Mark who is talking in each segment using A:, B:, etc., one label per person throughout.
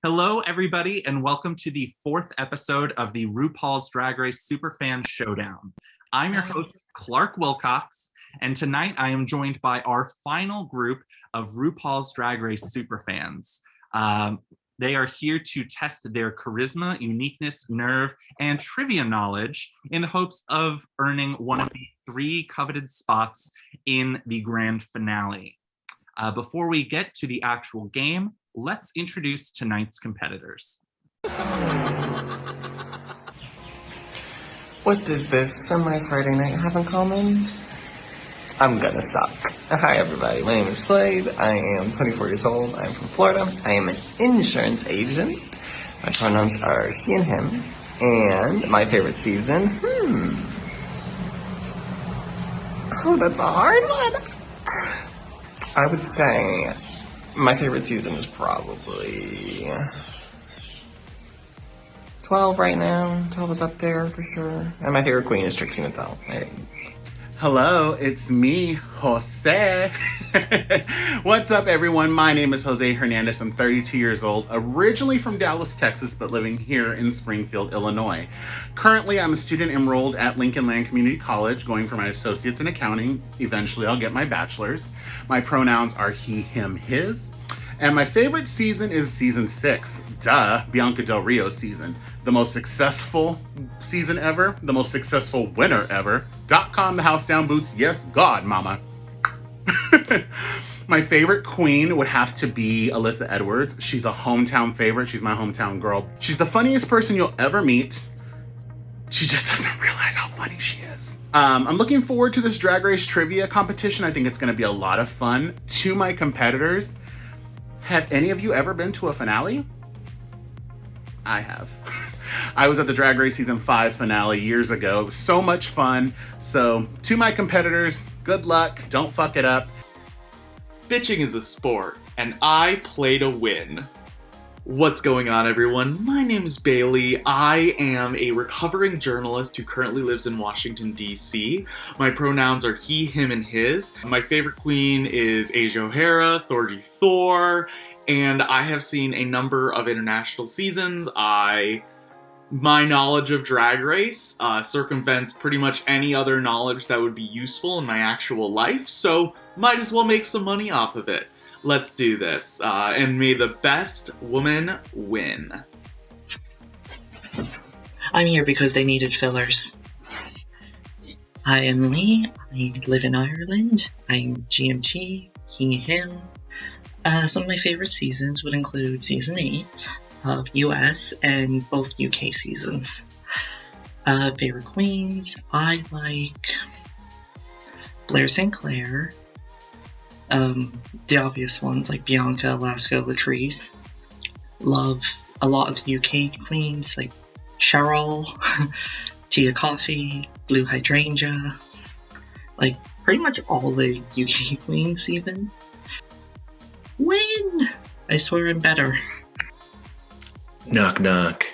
A: Hello, everybody, and welcome to the fourth episode of the RuPaul's Drag Race Superfan Showdown. I'm your host, Clark Wilcox, and tonight I am joined by our final group of RuPaul's Drag Race Superfans. They are here to test their charisma, uniqueness, nerve, and trivia knowledge in the hopes of earning one of the three coveted spots in the grand finale. Before we get to the actual game, let's introduce tonight's competitors.
B: What does this semi-Friday night have in common? I'm gonna suck. Hi everybody, my name is Slade. I am 24 years old. I'm from Florida. I am an insurance agent. My pronouns are he and him. And my favorite season, Oh, that's a hard one. I would say my favorite season is probably 12 right now. 12 is up there for sure. And my favorite queen is Trixie Mattel.
C: Hello, it's me, Jose. What's up, everyone? My name is Jose Hernandez. I'm 32 years old, originally from Dallas, Texas, but living here in Springfield, Illinois. Currently, I'm a student enrolled at Lincoln Land Community College, going for my associates in accounting. Eventually, I'll get my bachelor's. My pronouns are he, him, his. And my favorite season is season 6. Duh, Bianca Del Rio's season. The most successful season ever. The most successful winner ever. .com, the house down boots. Yes, God, mama. My favorite queen would have to be Alyssa Edwards. She's a hometown favorite. She's my hometown girl. She's the funniest person you'll ever meet. She just doesn't realize how funny she is. I'm looking forward to this Drag Race trivia competition. I think it's going to be a lot of fun. To my competitors, have any of you ever been to a finale? I have. I was at the Drag Race Season 5 finale years ago. It was so much fun. So, to my competitors, good luck. Don't fuck it up.
D: Bitching is a sport, and I play to win. What's going on, everyone? My name is Bailey. I am a recovering journalist who currently lives in Washington, D.C. My pronouns are he, him, and his. My favorite queen is Asia O'Hara, Thorgy Thor, and I have seen a number of international seasons. My knowledge of Drag Race circumvents pretty much any other knowledge that would be useful in my actual life, so might as well make some money off of it. Let's do this, and may the best woman win.
E: I'm here because they needed fillers. Hi, I'm Lee. I live in Ireland. I'm GMT, he, him. Some of my favorite seasons would include Season 8 of US and both UK seasons. Favorite queens, I like Blair St. Clair. The obvious ones like Bianca, Alaska, Latrice. Love a lot of the UK queens like Cheryl, Tia Coffee, Blue Hydrangea. Like pretty much all the UK queens even. Win! I swear I'm better.
F: Knock knock.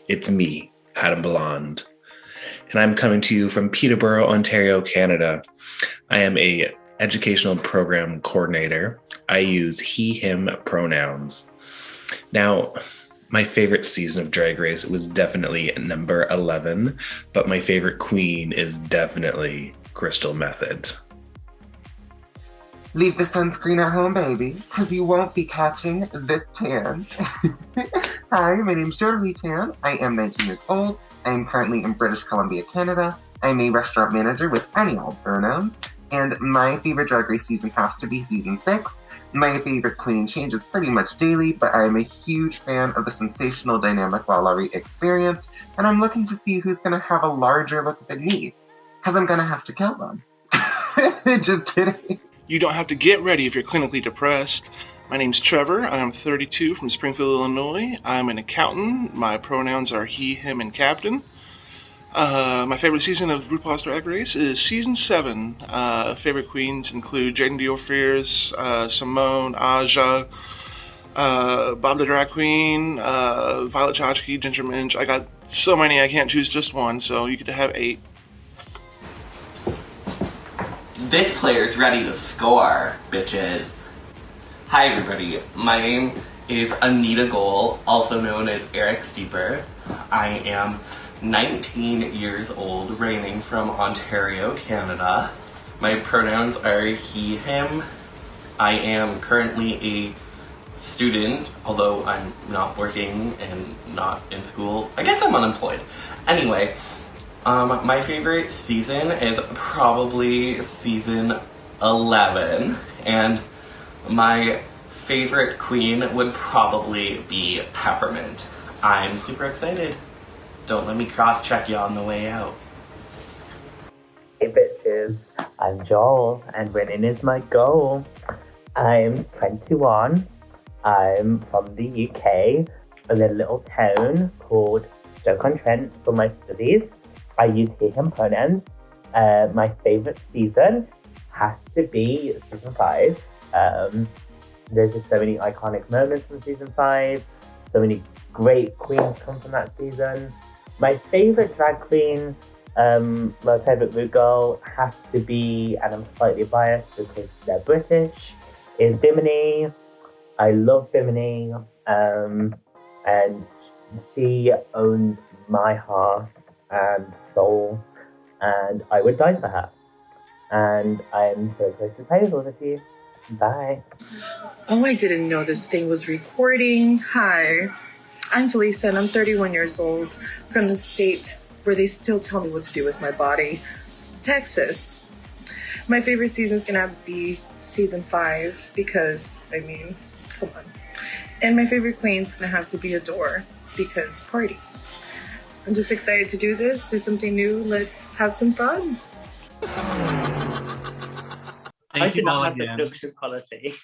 F: It's me, Adam Blonde. And I'm coming to you from Peterborough, Ontario, Canada. I am a educational program coordinator. I use he, him pronouns. Now, my favorite season of Drag Race was definitely number 11, but my favorite queen is definitely Crystal Method.
G: Leave the sunscreen at home, baby, because you won't be catching this tan. Hi, my name's Jodilly Tan. I am 19 years old. I am currently in British Columbia, Canada. I'm a restaurant manager with any old pronouns. And my favorite Drag Race season has to be season 6. My favorite queen changes pretty much daily, but I'm a huge fan of the sensational dynamic Lalaurie experience, and I'm looking to see who's going to have a larger look than me, because I'm going to have to kill them. Just kidding.
H: You don't have to get ready if you're clinically depressed. My name's Trevor. I'm 32 from Springfield, Illinois. I'm an accountant. My pronouns are he, him, and captain. My favorite season of RuPaul's Drag Race is Season 7. Favorite queens include Jaden Dior, Simone, Aja, Bob the Drag Queen, Violet Chachki, Ginger Minch. I got so many I can't choose just one, so you get to have 8.
I: This player's ready to score, bitches. Hi everybody, my name
B: is Anita Goal, also known as Eric Steeper. I am 19 years old, reigning from Ontario, Canada. My pronouns are he, him. I am currently a student, although I'm not working and not in school. I guess I'm unemployed. Anyway, my favorite season is probably season 11, and my favorite queen would probably be Peppermint. I'm super excited. Don't let me cross-check you on the way out.
I: Hey bitches, I'm Joel, and winning is my goal. I'm 21. I'm from the UK, in a little town called Stoke-on-Trent for my studies. I use he, him pronouns. My favourite season has to be season 5. There's just so many iconic moments from season 5. So many great queens come from that season. My favourite drag queen, my favourite Root girl has to be, and I'm slightly biased because they're British, is Bimini. I love Bimini, and she owns my heart and soul, and I would die for her. And I'm so close to play with all of you. Bye.
J: Oh, I didn't know this thing was recording. Hi, I'm Felisa, and I'm 31 years old, from the state where they still tell me what to do with my body, Texas. My favorite season's gonna have to be season 5 because, I mean, come on. And my favorite queen's gonna have to be Adore because party. I'm just excited to do this, do something new. Let's have some fun.
A: Thank you all again.
I: production quality.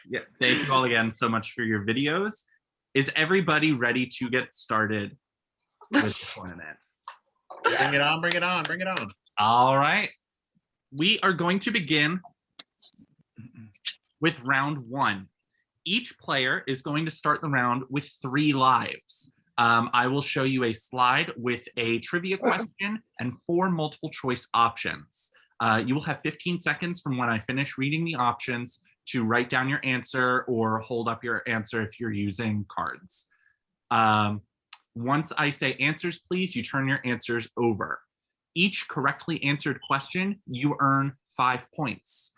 A: Yeah, thank you all again so much for your videos. Is everybody ready to get started with the tournament?
C: Bring it on, bring it on, bring it on.
A: All right. We are going to begin with round 1. Each player is going to start the round with 3 lives. I will show you a slide with a trivia question and 4 multiple choice options. You will have 15 seconds from when I finish reading the options to write down your answer or hold up your answer if you're using cards. Once I say answers, please, you turn your answers over. Each correctly answered question, you earn 5 points.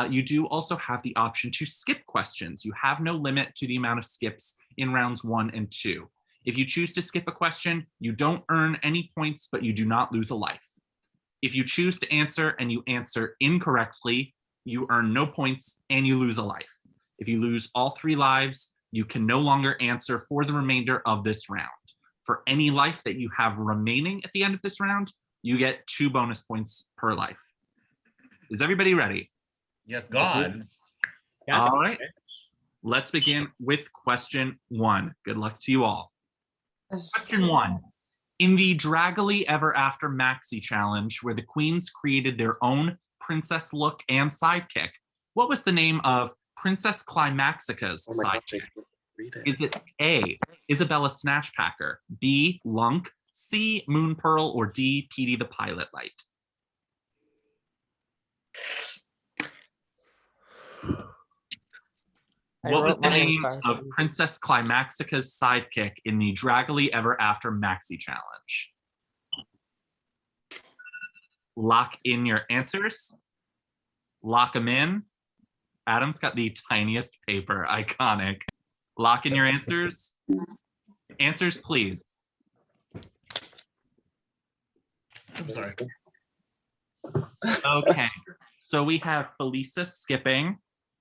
A: You do also have the option to skip questions. You have no limit to the amount of skips in rounds 1 and 2. If you choose to skip a question, you don't earn any points, but you do not lose a life. If you choose to answer and you answer incorrectly, you earn no points and you lose a life. If you lose all 3 lives, you can no longer answer for the remainder of this round. For any life that you have remaining at the end of this round, you get 2 bonus points per life. Is everybody ready?
C: Yes, God.
A: Yes. All right. Let's begin with question 1. Good luck to you all. Question 1. In the Draggily Ever After Maxi Challenge, where the queens created their own princess look and sidekick, what was the name of Princess Climaxica's sidekick? Is it A, Isabella Snatchpacker, B, Lunk, C, Moon Pearl, or D, Petey the Pilot Light? What was the name of Princess Climaxica's sidekick in the Draggily Ever After Maxi Challenge? Lock in your answers. Lock them in. Adam's got the tiniest paper, iconic. Lock in your answers. Answers, please.
C: I'm sorry.
A: Okay, so we have Felisa skipping.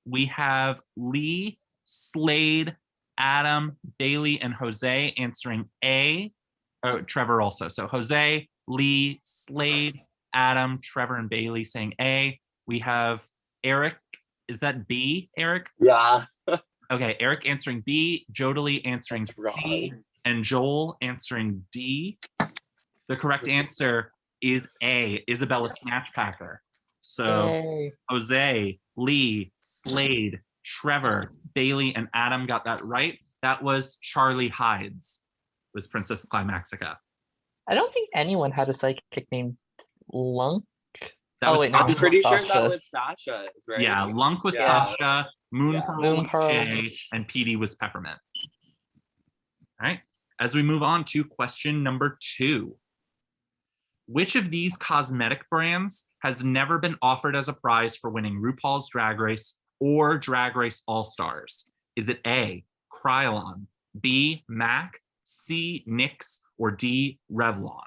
A: We have Lee, Slade, Adam, Bailey, and Jose answering A. Oh, Trevor also. So Jose, Lee, Slade, Adam, Trevor, and Bailey saying A. We have Eric. Is that B, Eric?
B: Yeah.
A: Okay, Eric answering B, Jodilly answering C, and Joel answering D. The correct answer is A, Isabella Snatchpacker. So
I: Yay.
A: Jose, Lee, Slade, Trevor, Bailey, and Adam got that right. That was Charlie Hyde's, was Princess Climaxica.
I: I don't think anyone had a psychic named Lunk.
A: That was
I: no,
K: I'm pretty sure
I: Sasha.
K: that was Sasha's, right?
A: Yeah, Lunk was
K: Yeah.
A: Sasha, Moon Pearl
I: Moon
A: was
I: Pearl.
A: Jay, and Petey was Peppermint. All right. As we move on to question number 2. Which of these cosmetic brands has never been offered as a prize for winning RuPaul's Drag Race or Drag Race All-Stars? Is it A, Krylon, B, MAC, C, NYX, or D, Revlon?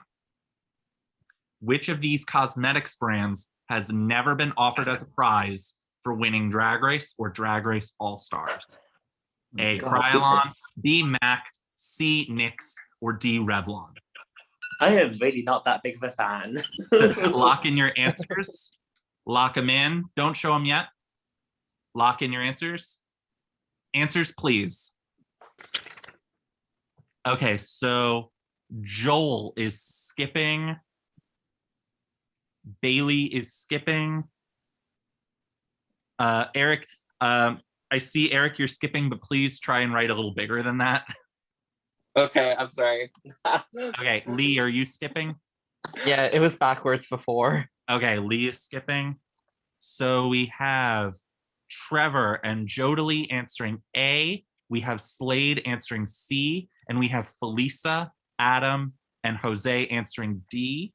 A: Which of these cosmetics brands has never been offered as a prize for winning Drag Race or Drag Race All-Stars? A, Krylon, B, MAC, C, NYX, or D, Revlon?
I: I am really not that big of a fan.
A: Lock in your answers. Lock them in. Don't show them yet. Lock in your answers. Answers, please. Okay, so Joel is skipping. Bailey is skipping. Eric, I see Eric, you're skipping, but please try and write a little bigger than that.
B: Okay, I'm sorry.
A: Okay, Lee, are you skipping?
B: Yeah, it was backwards before.
A: Okay, Lee is skipping. So we have Trevor and Jodilly answering A. We have Slade answering C. And we have Felisa, Adam, and Jose answering D.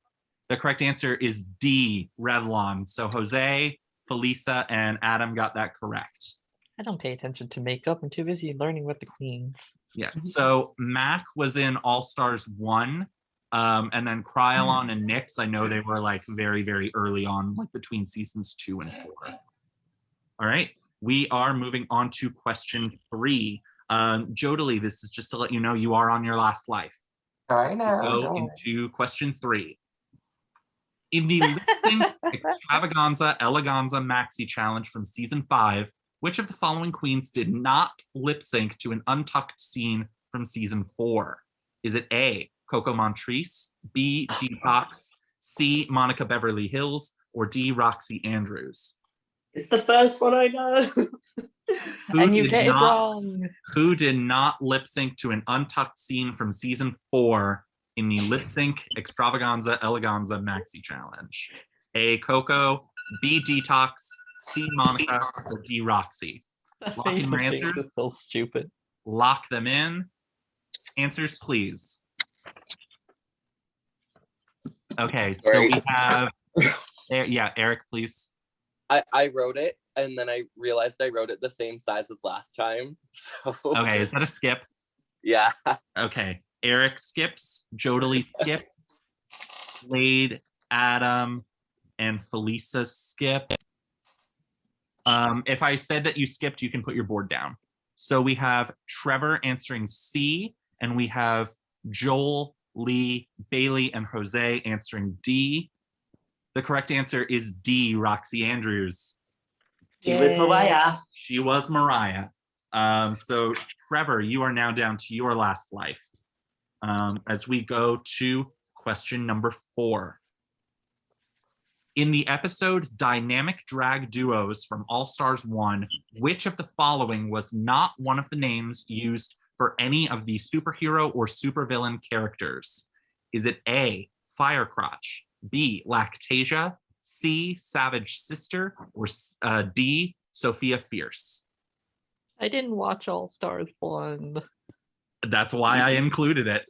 A: The correct answer is D, Revlon. So Jose, Felisa, and Adam got that correct.
B: I don't pay attention to makeup. I'm too busy learning with the queens.
A: Yeah, so MAC was in All-Stars 1, and then Krylon and NYX, I know they were like very, very early on, like between seasons 2 and 4. All right, we are moving on to question 3. Jodilly, this is just to let you know you are on your last life.
G: I know.
A: Go into question 3. In the lip sync extravaganza eleganza maxi challenge from season 5, which of the following queens did not lip sync to an untucked scene from season 4? Is it A, Coco Montrese, B, Detox, C, Monica Beverly Hills, or D, Roxy Andrews?
I: It's the first one I know.
B: And you get it wrong.
A: Who did not lip sync to an untucked scene from season 4 in the lip sync extravaganza eleganza maxi challenge? A, Coco, B, Detox, C, Monica, or D, Roxy? Lock in your answers.
B: Is so stupid.
A: Lock them in. Answers, please. Okay, so we have, yeah, Eric, please.
K: I wrote it, and then I realized I wrote it the same size as last time. So.
A: Okay, is that a skip?
K: Yeah.
A: Okay, Eric skips, Jodilly skips, Slade, Adam, and Felisa skip. If I said that you skipped, you can put your board down. So we have Trevor answering C, and we have Joel, Lee, Bailey, and Jose answering D. The correct answer is D, Roxy Andrews.
I: She was Mariah.
A: She was Mariah. So Trevor, you are now down to your last life. As we go to question number 4. In the episode Dynamic Drag Duos from All Stars 1, which of the following was not one of the names used for any of the superhero or supervillain characters? Is it A, Firecrotch, B, Lactasia, C, Savage Sister, or D, Sophia Fierce?
B: I didn't watch All Stars 1.
A: That's why I included it.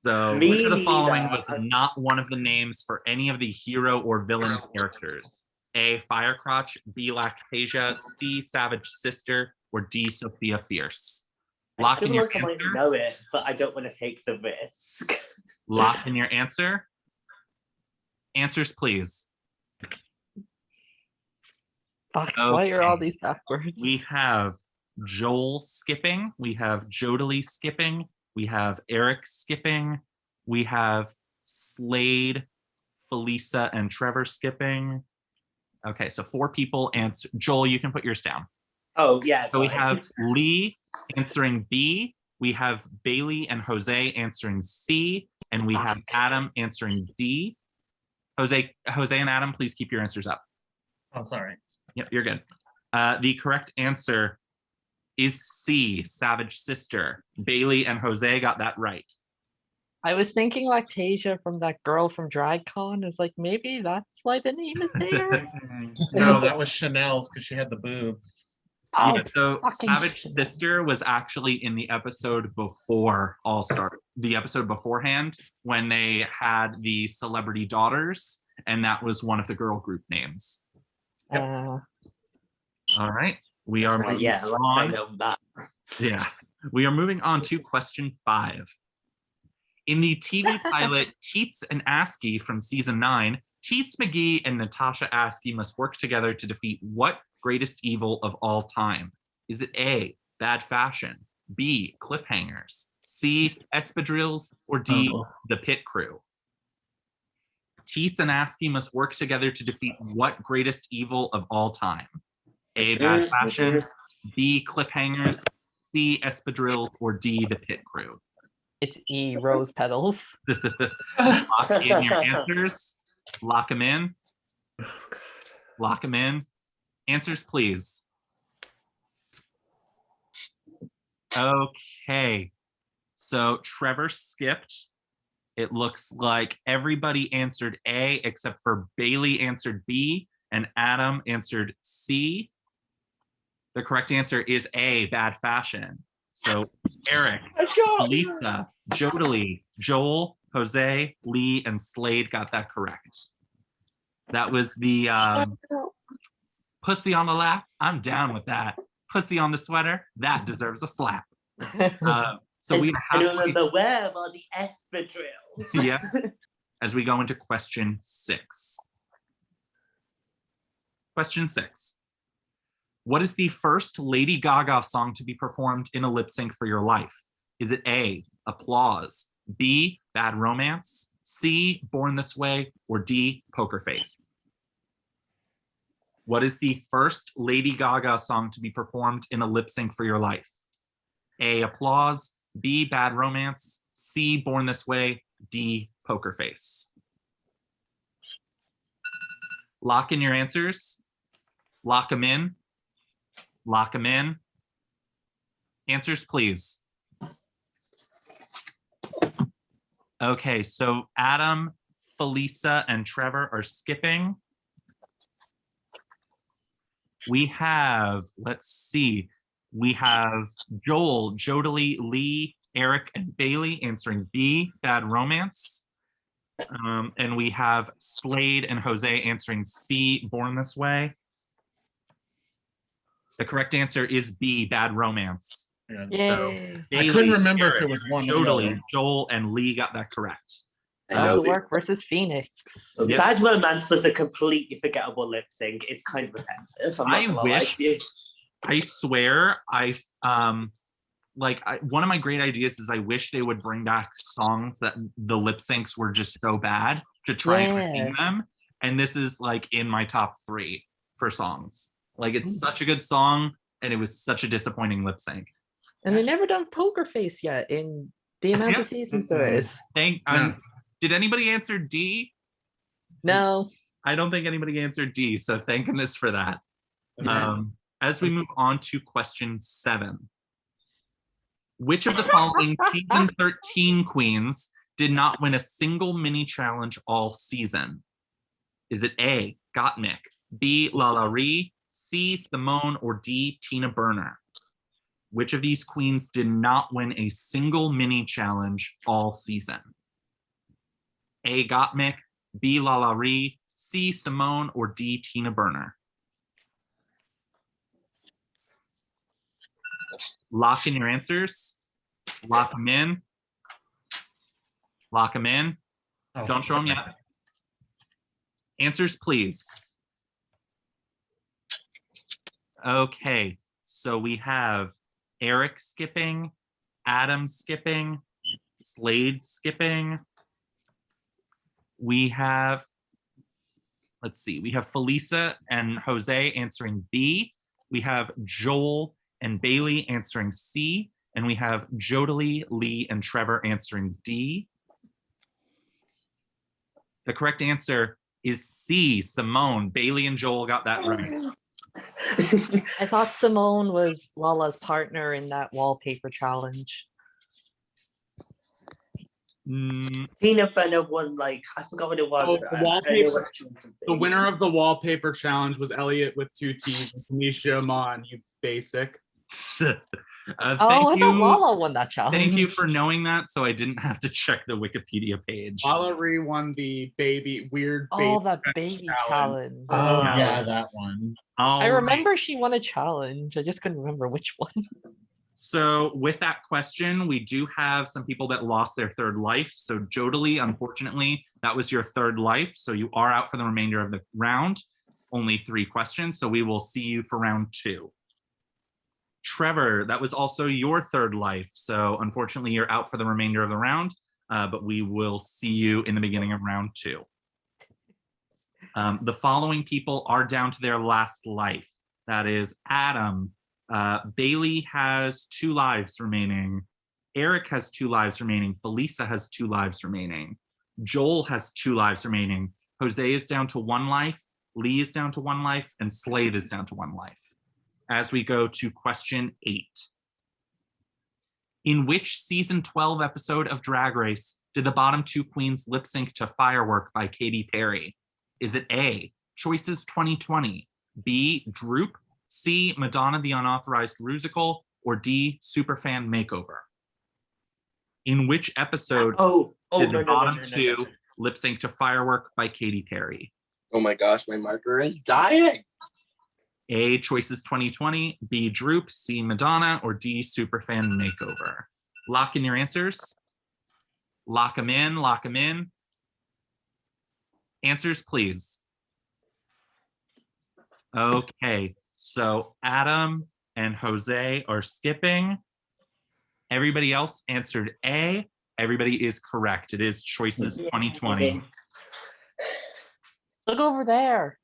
A: So which of the following was not one of the names for any of the hero or villain characters? A, Firecrotch, B, Lactasia, C, Savage Sister, or D, Sophia Fierce? Lock in your
I: answer. I might know it, but I don't want to take the risk.
A: Lock in your answer. Answers, please.
B: Fuck, why are all these backwards?
A: We have Joel skipping. We have Jodilly skipping. We have Eric skipping. We have Slade, Felisa, and Trevor skipping. Okay, so 4 people answer. Joel, you can put yours down.
I: Oh, yeah.
A: So we have Lee answering B. We have Bailey and Jose answering C. And we have Adam answering D. Jose and Adam, please keep your answers up.
L: Oh, sorry.
A: Yep, you're good. The correct answer is C, Savage Sister. Bailey and Jose got that right.
B: I was thinking Lactasia from that girl from DragCon. It's like, maybe that's why the name is there.
L: No, that was Chanel's because she had the boobs. Oh,
A: Yeah, so
L: fucking
A: Savage
L: shit.
A: Sister was actually in the episode before All Star, the episode beforehand when they had the celebrity daughters, and that was one of the girl group names. All right, we are moving
I: Yeah, I
A: on.
I: know that.
A: Yeah, we are moving on to question 5. In the TV pilot Teets and Askey from season 9, Teets McGee and Natasha Askey must work together to defeat what greatest evil of all time? Is it A, bad fashion, B, cliffhangers, C, espadrilles, or D, the pit crew? Teets and Askey must work together to defeat what greatest evil of all time? A, bad fashion, B, cliffhangers, C, espadrilles, or D, the pit crew?
L: It's E, rose petals.
A: Lock in your answers. Lock them in. Lock them in. Answers, please. Okay. So Trevor skipped. It looks like everybody answered A except for Bailey answered B and Adam answered C. The correct answer is A, bad fashion. So Eric, Lisa, Jodilly, Joel, Jose, Lee, and Slade got that correct. That was the pussy on the lap. I'm down with that. Pussy on the sweater. That deserves a slap. So we have
I: the web on the espadrilles.
A: Yeah. As we go into question 6. Question 6. What is the first Lady Gaga song to be performed in a lip sync for your life? Is it A, Applause, B, Bad Romance, C, Born This Way, or D, Poker Face? What is the first Lady Gaga song to be performed in a lip sync for your life? A, Applause, B, Bad Romance, C, Born This Way, D, Poker Face. Lock in your answers. Lock them in. Lock them in. Answers, please. Okay, so Adam, Felisa, and Trevor are skipping. We have, let's see, we have Joel, Jodilly, Lee, Eric, and Bailey answering B, Bad Romance. And we have Slade and Jose answering C, Born This Way. The correct answer is B, Bad Romance.
L: Yay.
A: So
C: I couldn't remember if it was one or the
A: Jodilly,
C: other.
A: Joel, and Lee got that correct.
L: The work versus Phoenix.
A: Yep.
I: Bad Romance was a completely forgettable lip sync. It's kind of offensive. I'm not gonna lie to you.
A: I swear, one of my great ideas is I wish they would bring back songs that the lip syncs were just so bad to try and redeem them. And this is like in my top 3 for songs. Like it's such a good song, and it was such a disappointing lip sync.
L: And they never done Poker Face yet in the amount of seasons there is.
A: Did anybody answer D?
L: No.
A: I don't think anybody answered D, so thank goodness for that. As we move on to question 7. Which of the following season 13 queens did not win a single mini challenge all season? Is it A, Gottmik, B, Lala Ree, C, Simone, or D, Tina Burner? Which of these queens did not win a single mini challenge all season? A, Gottmik, B, Lala Ree, C, Simone, or D, Tina Burner? Lock in your answers. Lock them in. Lock them in. Don't show them yet. Answers, please. Okay, so we have Eric skipping, Adam skipping, Slade skipping. We have, let's see, we have Felisa and Jose answering B. We have Joel and Bailey answering C. And we have Jodilly, Lee, and Trevor answering D. The correct answer is C, Simone. Bailey and Joel got that right.
L: I thought Simone was Lala's partner in that wallpaper challenge.
I: Tina Fey won, like, I forgot what it was.
C: Oh,
I: but
C: the
I: I know
C: wallpaper.
I: what she won something.
C: The winner of the wallpaper challenge was Elliot with 2 T's and Tanisha Amon, you basic.
L: Oh, I thought Lala won that challenge.
A: Thank you for knowing that, so I didn't have to check the Wikipedia page.
C: Lala Ree won the weird baby.
L: Oh, that baby challenge.
M: Oh, yeah, that one.
L: I remember she won a challenge. I just couldn't remember which one.
A: So with that question, we do have some people that lost their third life. So Jodilly, unfortunately, that was your third life. So you are out for the remainder of the round. Only 3 questions. So we will see you for round 2. Trevor, that was also your third life. So unfortunately, you're out for the remainder of the round, but we will see you in the beginning of round 2. The following people are down to their last life. That is Adam. Bailey has 2 lives remaining. Eric has 2 lives remaining. Felisa has 2 lives remaining. Joel has 2 lives remaining. Jose is down to 1 life. Lee is down to 1 life. And Slade is down to 1 life. As we go to question 8. In which season 12 episode of Drag Race did the bottom 2 queens lip sync to Firework by Katy Perry? Is it A, Choices 2020, B, Droop, C, Madonna the Unauthorized Rusical, or D, Superfan Makeover? In which episode did the bottom 2 lip sync to Firework by Katy Perry?
K: Oh my gosh, my marker is dying.
A: A, Choices 2020, B, Droop, C, Madonna, or D, Superfan Makeover? Lock in your answers. Lock them in, lock them in. Answers, please. Okay, so Adam and Jose are skipping. Everybody else answered A. Everybody is correct. It is Choices 2020.
L: Look over there.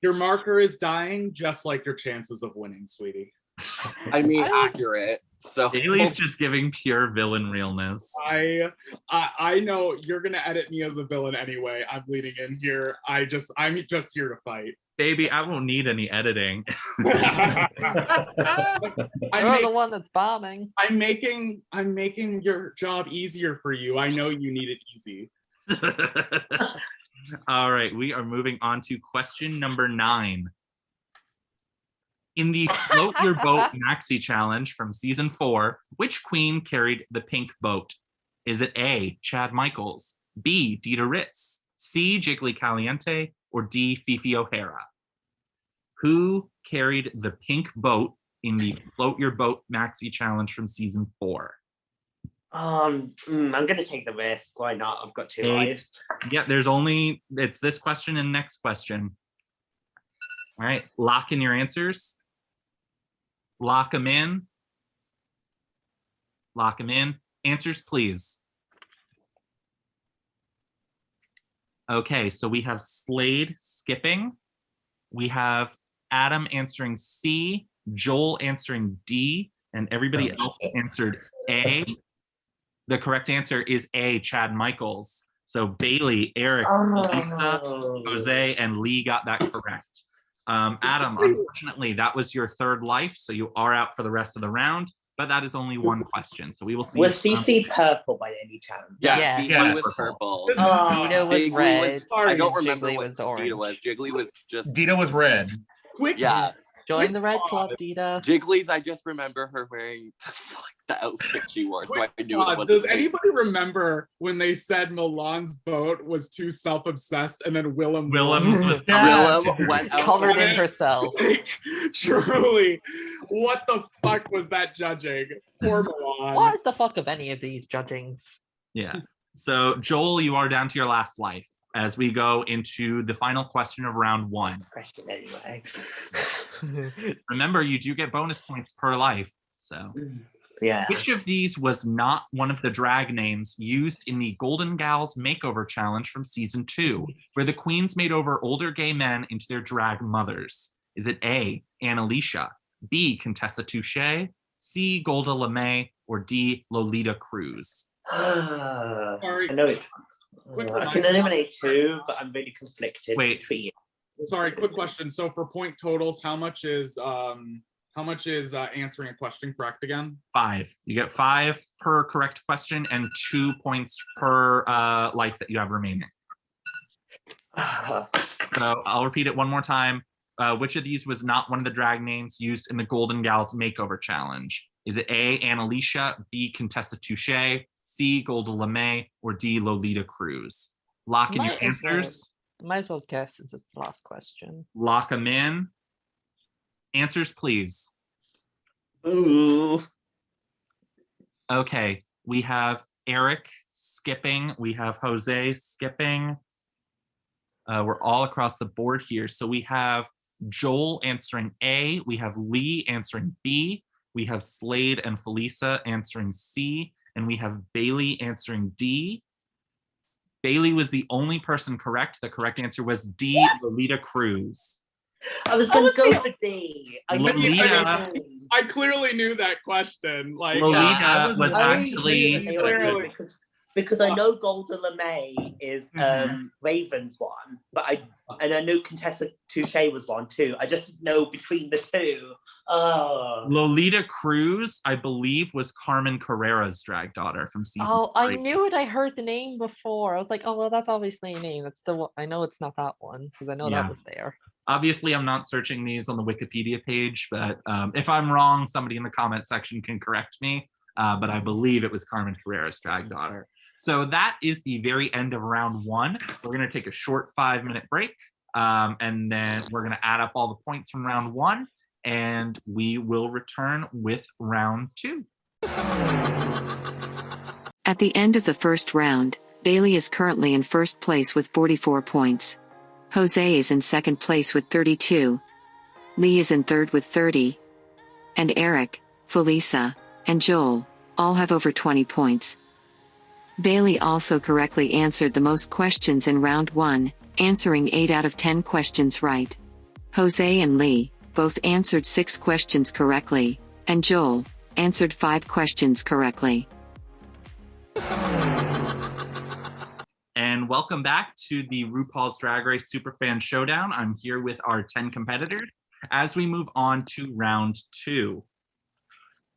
C: Your marker is dying, just like your chances of winning, sweetie.
K: I mean, accurate. So
A: Bailey's just giving pure villain realness.
C: I know you're gonna edit me as a villain anyway. I'm leading in here. I'm just here to fight.
A: Baby, I won't need any editing.
L: You're the one that's bombing.
C: I'm making your job easier for you. I know you need it easy.
A: All right, we are moving on to question number 9. In the Float Your Boat Maxi Challenge from season 4, which queen carried the pink boat? Is it A, Chad Michaels, B, Dita Ritz, C, Jiggly Caliente, or D, Fifi O'Hara? Who carried the pink boat in the Float Your Boat Maxi Challenge from season 4?
I: I'm gonna take the risk. Why not? I've got 2 lives.
A: Yeah, it's this question and next question. All right, lock in your answers. Lock them in. Lock them in. Answers, please. Okay, so we have Slade skipping. We have Adam answering C, Joel answering D, and everybody else answered A. The correct answer is A, Chad Michaels. So Bailey, Eric, Lisa, Jose, and Lee got that correct. Adam, unfortunately, that was your third life, so you are out for the rest of the round, but that is only 1 question. So we will see.
I: Was Fifi purple by any chance?
K: Yeah, Fifi was purple.
L: Dita was red.
K: I don't remember
L: Jiggly
K: what
L: was orange.
K: Dita was. Jiggly was just...
M: Dita was red.
C: Quick.
K: Yeah.
L: Join the red club, Dita.
K: Jiggly's, I just remember her wearing the outfit she wore, so I knew it wasn't.
C: Does anybody remember when they said Milan's boat was too self-obsessed, and then Willem
K: went out
L: covered in herself?
C: Like, truly, what the fuck was that judging? Poor Milan.
L: What is the fuck of any of these judgings?
A: Yeah. So Joel, you are down to your last life as we go into the final question of round 1.
I: Question anyway.
A: Remember, you do get bonus points per life. So
I: yeah.
A: Which of these was not one of the drag names used in the Golden Gals Makeover Challenge from season 2, where the queens made over older gay men into their drag mothers? Is it A, Annalisa, B, Contessa Touche, C, Golda LeMay, or D, Lolita Cruz?
I: I know it's... I can eliminate 2, but I'm really conflicted between.
C: Sorry, quick question. So for point totals, how much is How much is answering a question correct again?
A: 5. You get 5 per correct question and 2 points per life that you have remaining. So I'll repeat it one more time. Which of these was not one of the drag names used in the Golden Gals Makeover Challenge? Is it A, Annalisa, B, Contessa Touche, C, Golda LeMay, or D, Lolita Cruz? Lock in your answers.
L: Might as well guess since it's the last question.
A: Lock them in. Answers, please.
I: Ooh.
A: Okay, we have Eric skipping. We have Jose skipping. We're all across the board here. So we have Joel answering A. We have Lee answering B. We have Slade and Felisa answering C. And we have Bailey answering D. Bailey was the only person correct. The correct answer was D, Lolita Cruz.
I: I was going to go for D.
C: I clearly knew that question. Like
A: Lolita was actually
I: because I know Golda LeMay is Raven's one, but I know Contessa Touche was one too. I just know between the two.
A: Lolita Cruz, I believe, was Carmen Carrera's drag daughter from season 3.
L: I knew it. I heard the name before. I was like, oh well, that's obviously a name. That's the one. I know it's not that one because I know that was there.
A: Obviously, I'm not searching these on the Wikipedia page, but if I'm wrong, somebody in the comment section can correct me. But I believe it was Carmen Carrera's drag daughter. So that is the very end of round 1. We're going to take a short 5-minute break, and then we're going to add up all the points from round 1, and we will return with round 2.
N: At the end of the first round, Bailey is currently in first place with 44 points. Jose is in second place with 32. Lee is in third with 30. And Eric, Felisa, and Joel all have over 20 points. Bailey also correctly answered the most questions in round 1, answering 8 out of 10 questions right. Jose and Lee both answered 6 questions correctly, and Joel answered 5 questions correctly.
A: And welcome back to the RuPaul's Drag Race Superfan Showdown. I'm here with our 10 competitors as we move on to round 2.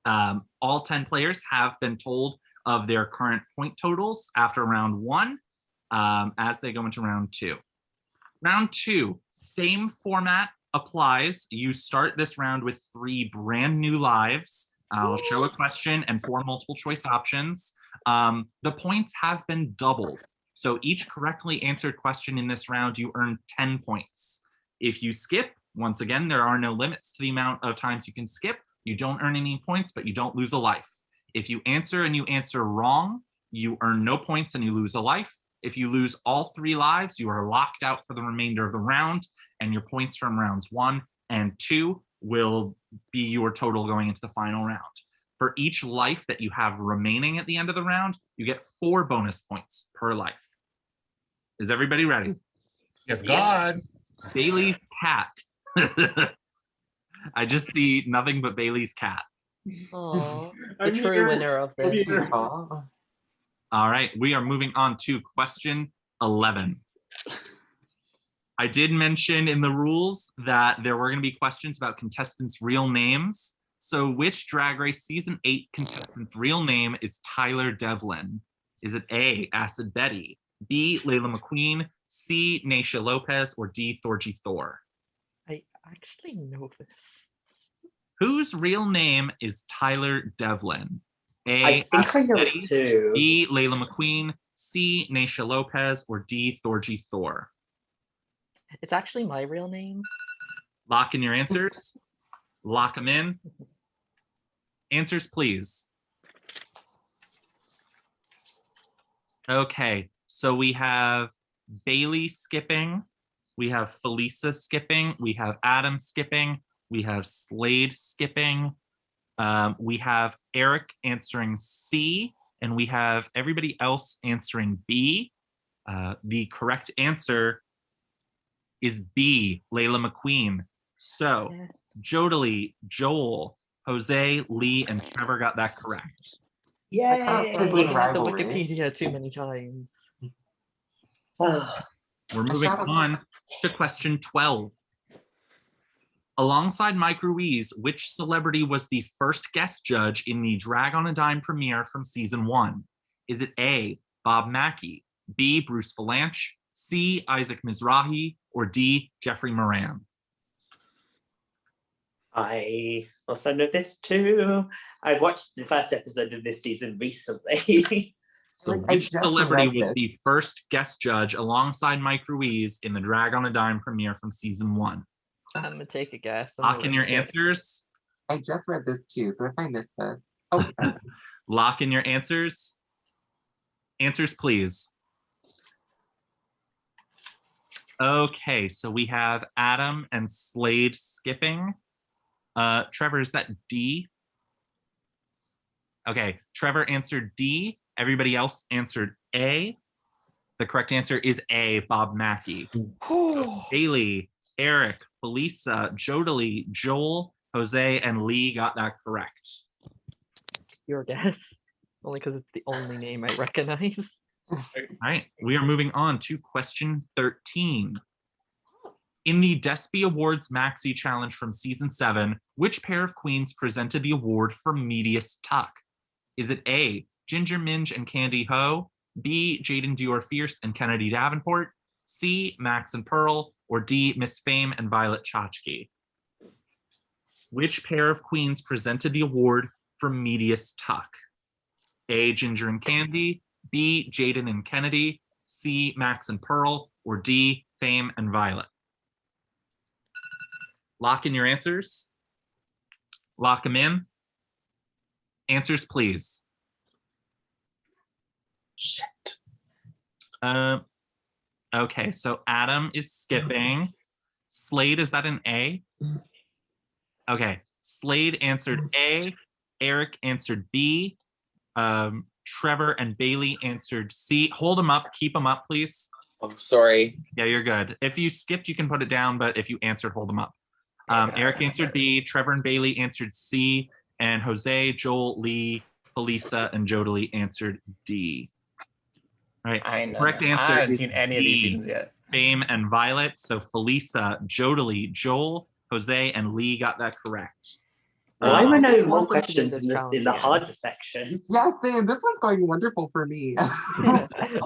A: All 10 players have been told of their current point totals after round 1 as they go into round 2. Round 2, same format applies. You start this round with 3 brand new lives. I'll show a question and 4 multiple choice options. The points have been doubled. So each correctly answered question in this round, you earn 10 points. If you skip, once again, there are no limits to the amount of times you can skip. You don't earn any points, but you don't lose a life. If you answer and you answer wrong, you earn no points and you lose a life. If you lose all 3 lives, you are locked out for the remainder of the round, and your points from rounds 1 and 2 will be your total going into the final round. For each life that you have remaining at the end of the round, you get 4 bonus points per life. Is everybody ready?
M: Yes, God.
A: Bailey's cat. I just see nothing but Bailey's cat.
L: Oh, the true winner of this.
A: All right, we are moving on to question 11. I did mention in the rules that there were going to be questions about contestants' real names. So which Drag Race Season 8 contestant's real name is Tyler Devlin? Is it A, Acid Betty, B, Layla McQueen, C, Naisha Lopez, or D, Thorgy Thor?
L: I actually know this.
A: Whose real name is Tyler Devlin? A,
I: I think I know
A: Betty,
I: it too.
A: B, Layla McQueen, C, Naisha Lopez, or D, Thorgy Thor?
L: It's actually my real name.
A: Lock in your answers. Lock them in. Answers, please. Okay, so we have Bailey skipping. We have Felisa skipping. We have Adam skipping. We have Slade skipping. We have Eric answering C, and we have everybody else answering B. The correct answer is B, Layla McQueen. So Jodilly, Joel, Jose, Lee, and Trevor got that correct.
L: I can't
I: Yay!
L: looking at the Wikipedia too many times.
A: We're moving on to question 12. Alongside Mike Ruiz, which celebrity was the first guest judge in the Drag on a Dime premiere from season 1? Is it A, Bob Mackie, B, Bruce Valanche, C, Isaac Mizrahi, or D, Jeffrey Moran?
I: I also know this too. I watched the first episode of this season recently.
A: So which celebrity was the first guest judge alongside Mike Ruiz in the Drag on a Dime premiere from season 1?
L: I'm gonna take a guess.
A: Lock in your answers.
G: I just read this too, so if I missed this. Oh,
A: Lock in your answers. Answers, please. Okay, so we have Adam and Slade skipping. Trevor, is that D? Okay, Trevor answered D. Everybody else answered A. The correct answer is A, Bob Mackie. Bailey, Eric, Felisa, Jodilly, Joel, Jose, and Lee got that correct.
L: Your guess. Only because it's the only name I recognize.
A: All right, we are moving on to question 13. In the Despy Awards Maxi Challenge from season 7, which pair of queens presented the award for meatiest tuck? Is it A, Ginger Minge and Candy Ho, B, Jaden Dior Fierce and Kennedy Davenport, C, Max and Pearl, or D, Miss Fame and Violet Chachki? Which pair of queens presented the award for meatiest tuck? A, Ginger and Candy, B, Jaden and Kennedy, C, Max and Pearl, or D, Fame and Violet? Lock in your answers. Lock them in. Answers, please.
D: Shit.
A: Okay, so Adam is skipping. Slade, is that an A? Okay, Slade answered A. Eric answered B. Trevor and Bailey answered C. Hold them up. Keep them up, please.
K: I'm sorry.
A: Yeah, you're good. If you skipped, you can put it down, but if you answered, hold them up. Eric answered B. Trevor and Bailey answered C. And Jose, Joel, Lee, Felisa, and Jodilly answered D. All right.
B: I know.
A: Correct answer.
B: I haven't
A: is
B: seen any of these
A: D,
B: seasons yet.
A: Fame and Violet. So Felisa, Jodilly, Joel, Jose, and Lee got that correct.
I: Why were no more
L: welcome to
I: questions
L: this
I: in the
L: challenge,
I: harder section?
G: yeah, Sam, this one's going wonderful for me.
I: It's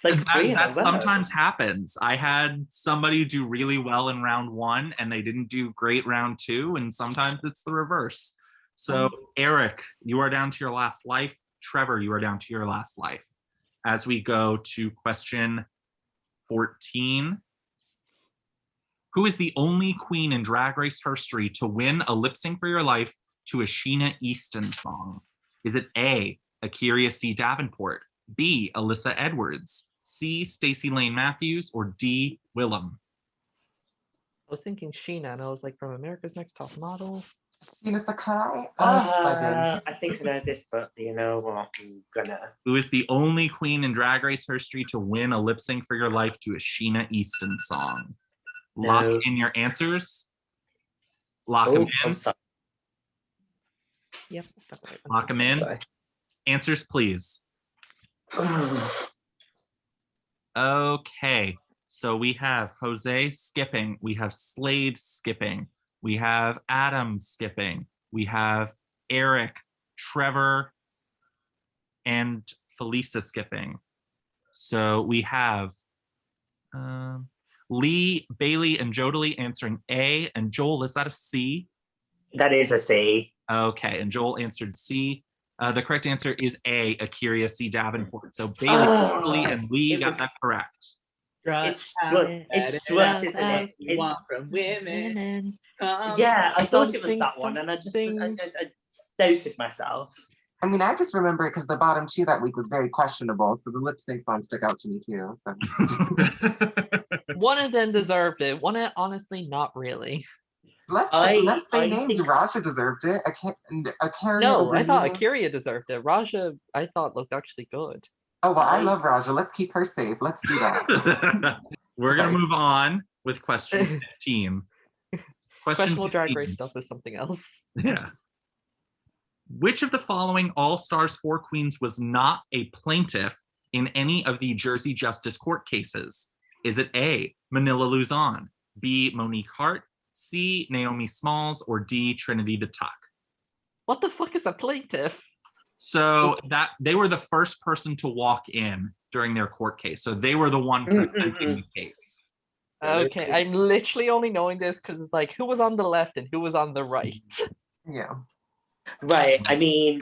I: like three in a
A: That
I: row.
A: sometimes happens. I had somebody do really well in round 1 and they didn't do great round 2, and sometimes it's the reverse. So Eric, you are down to your last life. Trevor, you are down to your last life. As we go to question 14. Who is the only queen in Drag Race history to win a lip sync for your life to a Sheena Easton song? Is it A, Akira C. Davenport, B, Alyssa Edwards, C, Stacey Lane Matthews, or D, Willem?
L: I was thinking Sheena, and I was like, from America's Next Top Model.
G: Tina Sakai?
I: I think I know this, but you know what? I'm gonna.
A: Who is the only queen in Drag Race history to win a lip sync for your life to a Sheena Easton song? Lock
I: No.
A: in your answers. Lock them in.
I: I'm sorry.
L: Yep.
A: Lock them in.
I: Sorry.
A: Answers, please. Okay. So we have Jose skipping. We have Slade skipping. We have Adam skipping. We have Eric, Trevor, and Felisa skipping. So we have Lee, Bailey, and Jodilly answering A. And Joel, is that a C?
I: That is a C.
A: Okay, and Joel answered C. The correct answer is A, Akira C. Davenport. So Bailey, Jodilly, and Lee got that correct.
I: It's Stuart, isn't it?
D: Want from women.
I: Yeah, I thought it was that one, and I doubted myself.
G: I mean, I just remember it because the bottom 2 that week was very questionable, so the lip sync song stuck out to me too. So.
L: One of them deserved it. One, honestly, not really.
G: Let's say names. Raja deserved it. Akira.
L: No, I thought Akira deserved it. Raja, I thought looked actually good.
G: Oh, well, I love Raja. Let's keep her safe. Let's do that.
A: We're going to move on with question 15.
L: Questionable Drag Race stuff is something else.
A: Yeah. Which of the following All-Stars 4 Queens was not a plaintiff in any of the Jersey Justice Court cases? Is it A, Manila Luzon, B, Monique Hart, C, Naomi Smalls, or D, Trinity the Tuck?
L: What the fuck is a plaintiff?
A: So that they were the first person to walk in during their court case. So they were the one presenting the case.
L: Okay, I'm literally only knowing this because it's like who was on the left and who was on the right.
G: Yeah.
I: Right. I mean,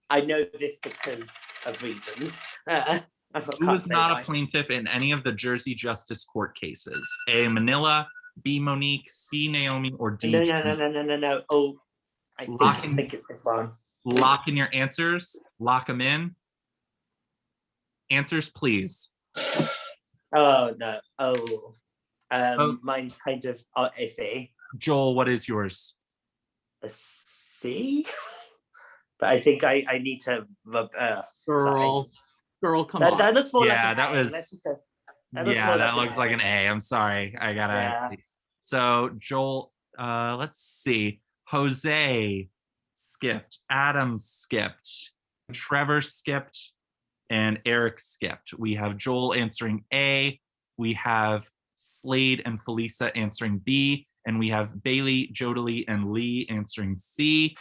I: I know this because of reasons.
A: Who was not a plaintiff in any of the Jersey Justice Court cases? A, Manila, B, Monique, C, Naomi, or D?
I: No. Oh, I think it's this one.
A: Lock in your answers. Lock them in. Answers, please.
I: Oh, no. Mine's kind of iffy.
A: Joel, what is yours?
I: A C? But I think I need to...
D: Girl, come on.
I: That looks more like
A: Yeah,
I: an
A: that
I: A.
A: was... that looks like an A. I'm sorry. I gotta...
I: Yeah.
A: So, Joel, let's see. Jose skipped. Adam skipped. Trevor skipped. And Eric skipped. We have Joel answering A. We have Slade and Felisa answering B. And we have Bailey, Jodilly, and Lee answering C.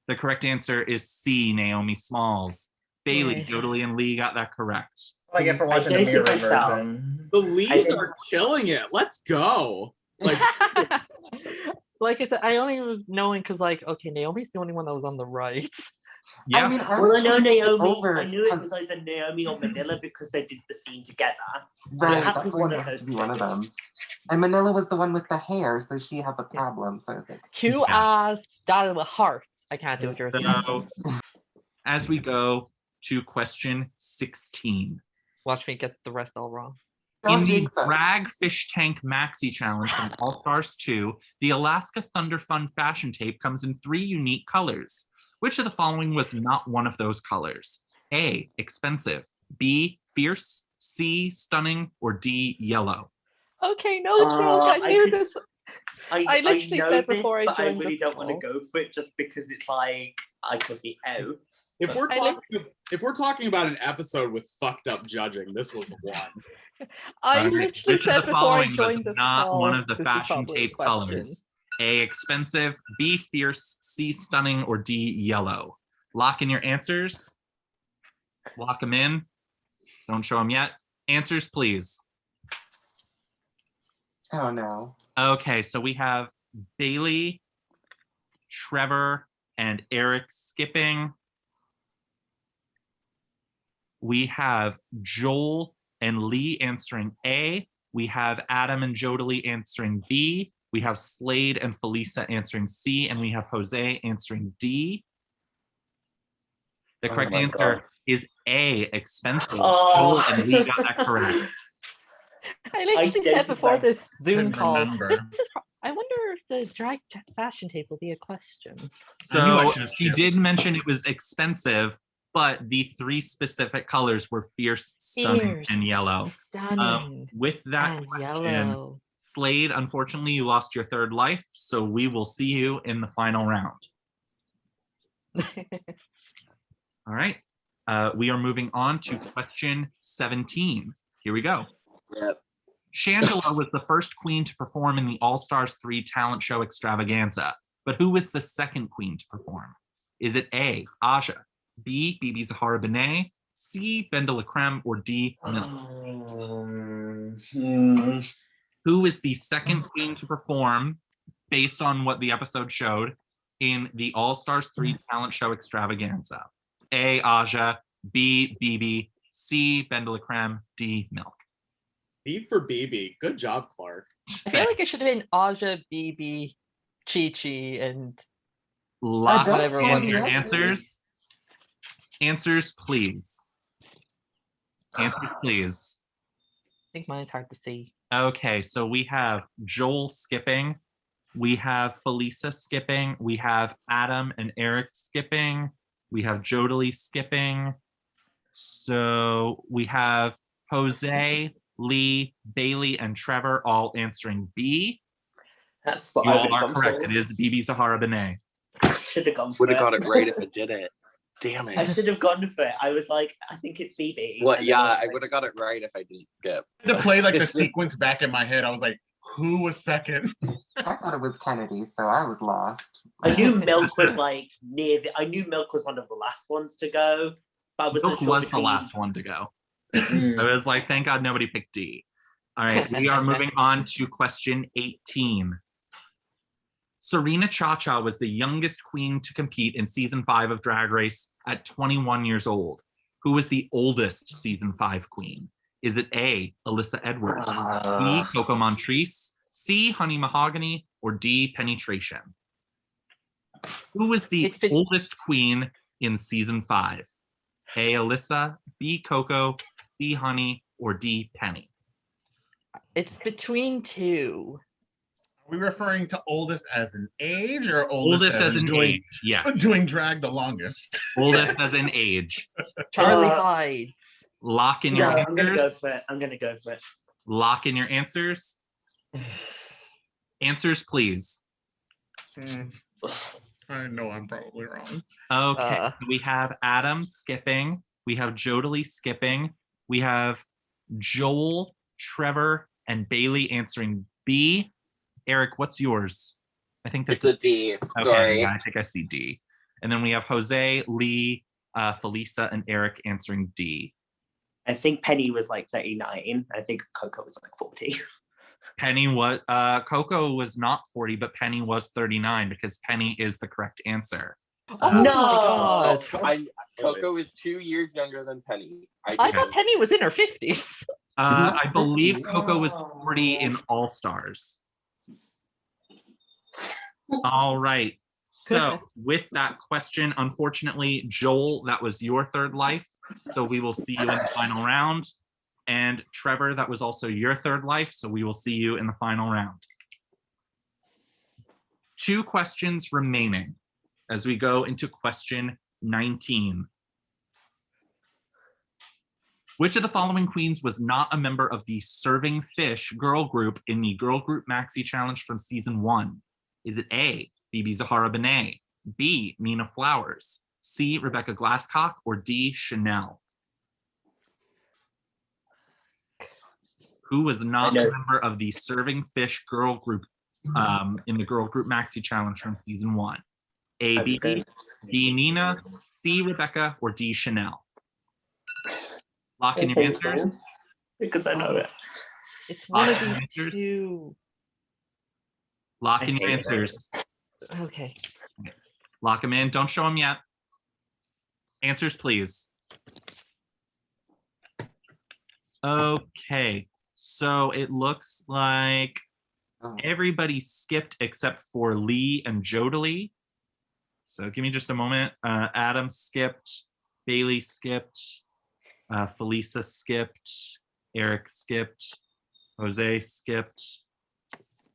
A: The correct answer is C, Naomi Smalls. Bailey, Jodilly, and Lee got that correct.
B: I get for watching the mirror version.
D: The Lees are killing it. Let's go. Like,
L: like I said, I only was knowing because, like, okay, Naomi's the only one that was on the right.
A: Yeah.
G: I mean, I
I: know Naomi.
G: over.
I: I knew it was either Naomi or Manila because they did the scene together.
G: Right,
I: So it had to
G: that's
I: be one
G: why
I: of
G: it had
I: those
G: to be
I: two.
G: one of them. And Manila was the one with the hair, so she had the problem. So I was like,
L: Two eyes, dotted with hearts. I can't do a Jersey
A: So, as we go to question 16.
L: Watch me get the rest all wrong.
A: In the Drag Fish Tank Maxi Challenge from All Stars 2, the Alaska Thunder Fun fashion tape comes in 3 unique colors. Which of the following was not one of those colors? A, expensive, B, fierce, C, stunning, or D, yellow?
L: Okay, no joke. I knew this. I literally
I: know
L: said
I: this,
L: before I
I: but
L: joined
I: I really
L: this
I: don't want to
L: call.
I: go for it just because it's like I could be out.
D: if we're talking about an episode with fucked up judging, this was the one.
L: I literally
A: Which
L: said
A: of the
L: before I
A: following was
L: joined this
A: not
L: call,
A: one of the
L: this is
A: fashion
L: probably a
A: tape
L: question.
A: colors? A, expensive, B, fierce, C, stunning, or D, yellow? Lock in your answers. Lock them in. Don't show them yet. Answers, please.
G: oh no.
A: Okay, so we have Bailey, Trevor, and Eric skipping. We have Joel and Lee answering A. We have Adam and Jodilly answering B. We have Slade and Felisa answering C. And we have Jose answering D. The correct answer is A, expensive. Joel and Lee got that correct.
L: I literally said before this Zoom call.
A: remember.
L: I wonder if the drag fashion tape will be a question.
A: So she did mention it was expensive, but the 3 specific colors were fierce, stunning,
L: Fierce,
A: and yellow.
L: Stunning.
A: With that
L: and
A: question,
L: yellow.
A: Slade, unfortunately, you lost your 3rd life, so we will see you in the final round. All right. We are moving on to question 17. Here we go.
K: Yep.
A: Shangela was the first queen to perform in the All Stars 3 talent show extravaganza, but who was the second queen to perform? Is it A, Aja, B, Bibi Zahara Benet, C, Benda La Creme, or D, Milk? Who is the second queen to perform, based on what the episode showed, in the All Stars 3 talent show extravaganza? A, Aja, B, Bibi, C, Benda La Creme, D, Milk.
D: B for BB. Good job, Clark.
L: I feel like it should have been Aja, BB, Chi-Chi, and
A: Lock
L: whatever
A: in
L: one.
A: your answers. Answers, please. Answers, please.
L: I think mine's hard to see.
A: Okay, so we have Joel skipping. We have Felisa skipping. We have Adam and Eric skipping. We have Jodilly skipping. So we have Jose, Lee, Bailey, and Trevor all answering B.
I: That's what
A: you
I: I
A: all
I: would
A: are
I: come
A: correct.
I: for.
A: It is Bibi Zahara Benet.
I: Should have gone for
K: Would have
I: it.
K: got it right if it did it. Damn
I: I
K: it.
I: should have gone for it. I was like, I think it's BB.
K: What?
I: And then
K: Yeah,
I: was
K: I
I: like,
K: would have got it right if I didn't skip.
M: To play like the sequence back in my head, I was like, Who was second?
G: I thought it was Kennedy, so I was lost.
O: I knew Milk was like I knew Milk was one of the last ones to go, but I wasn't
A: Milk
O: sure
A: was
O: between...
A: the last one to go. So it was like, thank God nobody picked D. All right, we are moving on to question 18. Serena Cha-Cha was the youngest queen to compete in season 5 of Drag Race at 21 years old. Who was the oldest season 5 queen? Is it A, Alyssa Edwards, B, Coco Montrese, C, Honey Mahogany, or D, Penetration? Who was the oldest queen in season 5? A, Alyssa, B, Coco, C, Honey, or D, Penny?
L: It's between two.
M: Are we referring to oldest as an age or oldest
A: as an
M: doing,
A: age? Yes.
M: Doing drag the longest.
A: Oldest as an age.
L: Charlie Hides.
A: Lock in your answers.
O: I'm gonna go for it. I'm gonna go for it.
A: Lock in your answers. Answers, please.
M: I know I'm probably wrong.
A: Okay, we have Adam skipping. We have Jodilly skipping. We have Joel, Trevor, and Bailey answering B. Eric, what's yours? I think that's
K: it's a D.
A: Okay,
K: Sorry.
A: yeah, I think I see D. And then we have Jose, Lee, Felisa, and Eric answering D.
O: I think Penny was like 39. I think Coco was like 40.
A: Penny was Coco was not 40, but Penny was 39 because Penny is the correct answer.
L: Oh
O: no!
L: My God.
K: Coco is 2 years younger than Penny.
L: I thought Penny was in her 50s.
A: I believe Coco was 40 in All Stars. All right. So with that question, unfortunately, Joel, that was your third life. So we will see you in the final round. And Trevor, that was also your third life. So we will see you in the final round. 2 questions remaining as we go into question 19. Which of the following queens was not a member of the Serving Fish girl group in the Girl Group Maxi Challenge from season 1? Is it A, Bibi Zahara Benet, B, Nina Flowers, C, Rebecca Glasscock, or D, Chanel? Who was not a member of the Serving Fish girl group in the Girl Group Maxi Challenge from season 1? A, Bibi, B, Nina, C, Rebecca, or D, Chanel? Lock in your answers.
O: Because I know it.
L: It's one of these two.
A: Lock in your answers.
L: Okay.
A: Lock them in. Don't show them yet. Answers, please. Okay. So it looks like everybody skipped except for Lee and Jodilly. So give me just a moment. Adam skipped. Bailey skipped. Felisa skipped. Eric skipped. Jose skipped.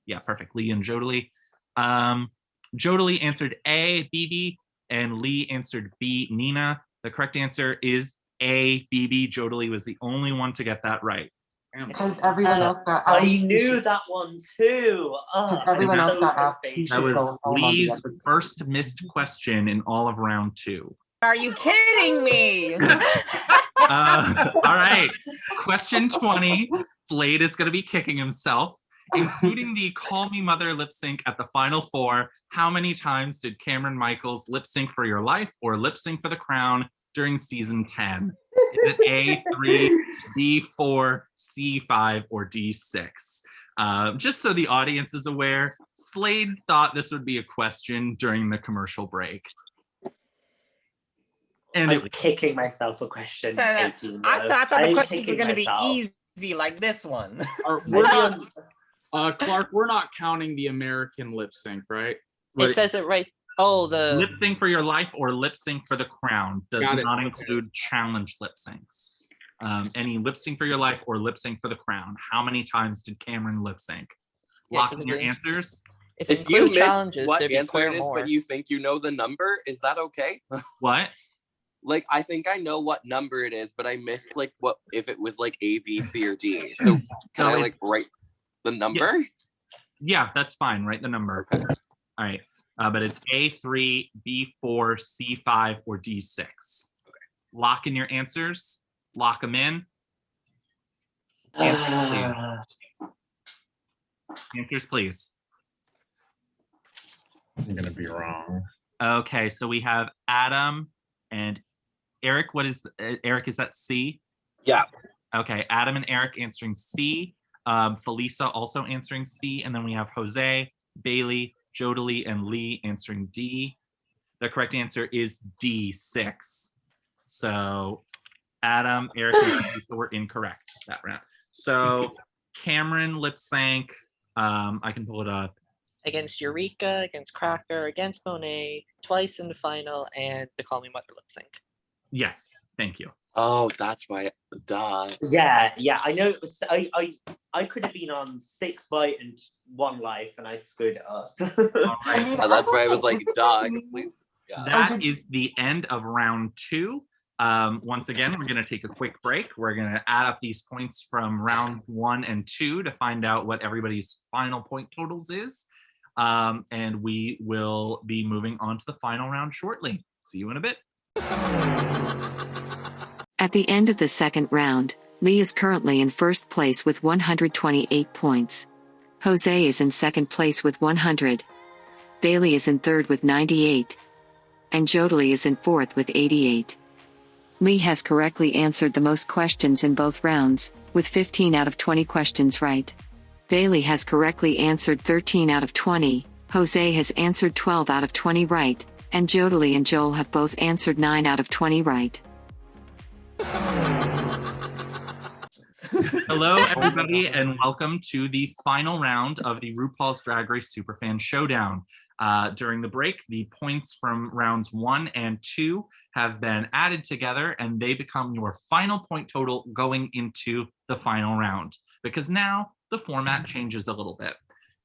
A: Yeah, perfect. Lee and Jodilly. Jodilly answered A, Bibi, and Lee answered B, Nina. The correct answer is A, Bibi. Jodilly was the only one to get that right.
G: Because everyone else got out.
O: I knew that one too.
G: Everyone else got out.
A: That was Lee's first missed question in all of round 2.
P: Are you kidding me?
A: All right. Question 20. Slade is going to be kicking himself. Including the Call Me Mother lip sync at the final 4, how many times did Cameron Michaels lip sync for Your Life or lip sync for the Crown during season 10? Is it A, 3, B, 4, C, 5, or D, 6? Just so the audience is aware, Slade thought this would be a question during the commercial break. And
O: I'm kicking myself for question 18.
P: I thought the questions were going to be easy like this one.
D: We're not, Clark, we're not counting the American lip sync, right?
L: It says it right. Oh, the
A: lip sync for Your Life or lip sync for the Crown does
D: Got it.
A: not include challenge lip syncs. Any lip sync for Your Life or lip sync for the Crown. How many times did Cameron lip sync? Lock in your answers.
K: If you miss what answer it is, but you think you know the number, is that okay?
A: What?
K: Like, I think I know what number it is, but I missed like what if it was like A, B, C, or D. So can I like write the number?
A: Yeah, that's fine. Write the number. Okay. All right. But it's A3, B4, C5, or D6. Okay. Lock in your answers. Lock them in. Answers, please.
M: I'm gonna be wrong.
A: Okay, so we have Adam and Eric. What is Eric? Is that C?
K: Yeah.
A: Okay, Adam and Eric answering C. Felisa also answering C, and then we have Jose, Bailey, Jodilly, and Lee answering D. The correct answer is D6. So Adam, Eric, and Felisa were incorrect that round. So Cameron lip sync. I can pull it up.
L: Against Eureka, against Cracker, against Monet, twice in the final, and the Call Me Mother lip sync.
A: Yes, thank you.
K: Oh, that's why. Duh.
O: Yeah, I know it was. I could have been on 6 Bite and 1 Life, and I screwed it up.
K: That's why I was like, duh. Completely. Yeah.
A: That is the end of round 2. Once again, we're going to take a quick break. We're going to add up these points from rounds 1 and 2 to find out what everybody's final point totals is. And we will be moving on to the final round shortly. See you in a bit.
N: At the end of the second round, Lee is currently in first place with 128 points. Jose is in second place with 100. Bailey is in third with 98. And Jodilly is in fourth with 88. Lee has correctly answered the most questions in both rounds, with 15 out of 20 questions right. Bailey has correctly answered 13 out of 20, Jose has answered 12 out of 20 right, and Jodilly and Joel have both answered 9 out of 20 right.
A: Hello, everybody, and welcome to the final round of the RuPaul's Drag Race Superfan Showdown. During the break, the points from rounds 1 and 2 have been added together, and they become your final point total going into the final round. Because now the format changes a little bit.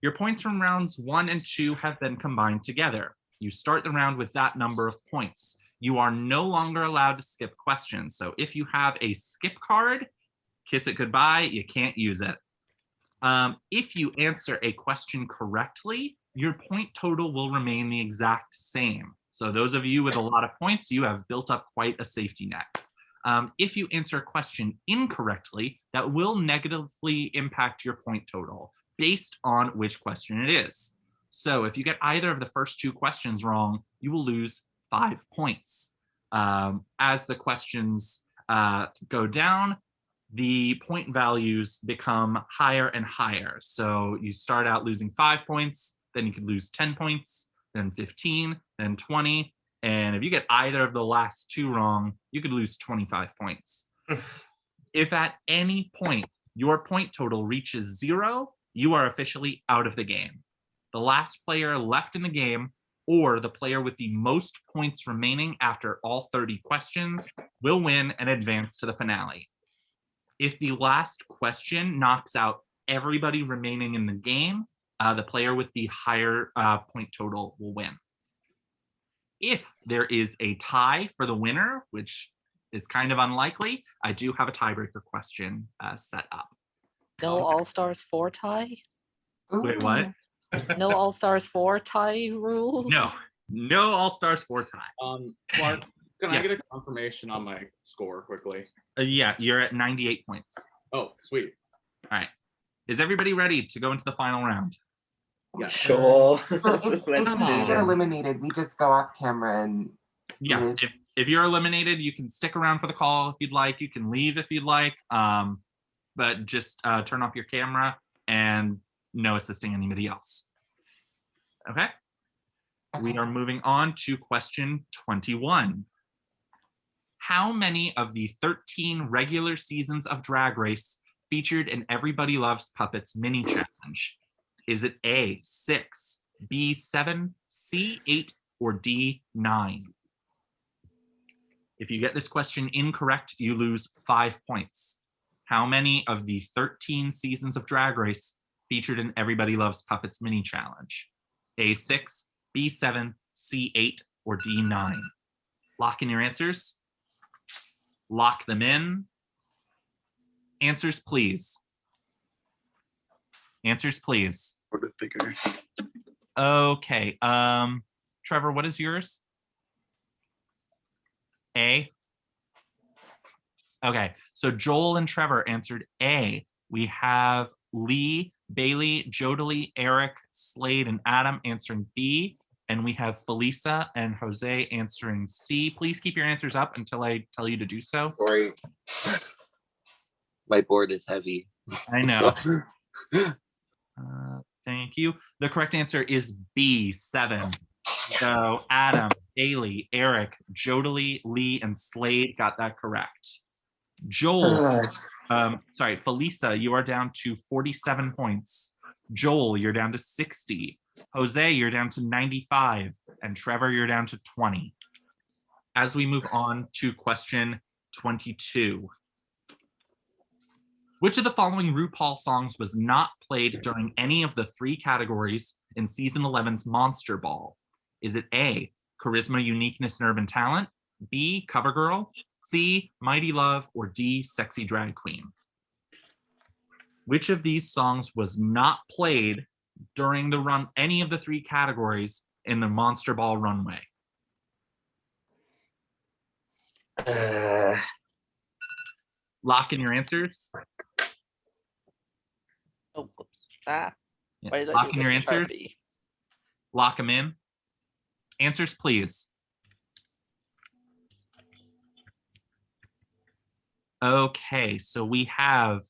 A: Your points from rounds 1 and 2 have been combined together. You start the round with that number of points. You are no longer allowed to skip questions. So if you have a skip card, kiss it goodbye, you can't use it. If you answer a question correctly, your point total will remain the exact same. So those of you with a lot of points, you have built up quite a safety net. If you answer a question incorrectly, that will negatively impact your point total based on which question it is. So if you get either of the first 2 questions wrong, you will lose 5 points. As the questions go down, the point values become higher and higher. So you start out losing 5 points, then you could lose 10 points, then 15, then 20. And if you get either of the last 2 wrong, you could lose 25 points. If at any point your point total reaches 0, you are officially out of the game. The last player left in the game, or the player with the most points remaining after all 30 questions, will win and advance to the finale. If the last question knocks out everybody remaining in the game, the player with the higher point total will win. If there is a tie for the winner, which is kind of unlikely, I do have a tiebreaker question set up.
L: No All-Stars 4 tie?
A: Wait, what?
L: No All-Stars 4 tie rules?
A: No All-Stars 4 tie.
C: Clark, can I
A: Yes.
C: get a confirmation on my score quickly?
A: Yeah, you're at 98 points.
C: Oh, sweet.
A: All right. Is everybody ready to go into the final round?
C: Yeah.
O: Sure.
G: So if we get eliminated, we just go off camera and
A: Yeah, if you're eliminated, you can stick around for the call if you'd like. You can leave if you'd like, but just turn off your camera and no assisting anybody else. Okay? We are moving on to question 21. How many of the 13 regular seasons of Drag Race featured in Everybody Loves Puppets mini challenge? Is it A, 6, B, 7, C, 8, or D, 9? If you get this question incorrect, you lose 5 points. How many of the 13 seasons of Drag Race featured in Everybody Loves Puppets mini challenge? A6, B7, C8, or D9? Lock in your answers. Lock them in. Answers, please. Answers, please. Okay. Trevor, what is yours? A? Okay, so Joel and Trevor answered A. We have Lee, Bailey, Jodilly, Eric, Slade, and Adam answering B. And we have Felisa and Jose answering C. Please keep your answers up until I tell you to do so.
K: Sorry. My board is heavy.
A: I know. Thank you. The correct answer is B, 7. Yes. So Adam, Bailey, Eric, Jodilly, Lee, and Slade got that correct. Joel, Felisa, you are down to 47 points. Joel, you're down to 60. Jose, you're down to 95. And Trevor, you're down to 20. As we move on to question 22. Which of the following RuPaul songs was not played during any of the 3 categories in season 11's Monster Ball? Is it A, Charisma, Uniqueness, Nerve, and Talent, B, CoverGirl, C, Mighty Love, or D, Sexy Drag Queen? Which of these songs was not played during the any of the 3 categories in the Monster Ball runway? Lock in your answers.
L: Oh, whoops. Yeah.
A: Lock in your answers. Lock them in. Answers, please. Okay, so we have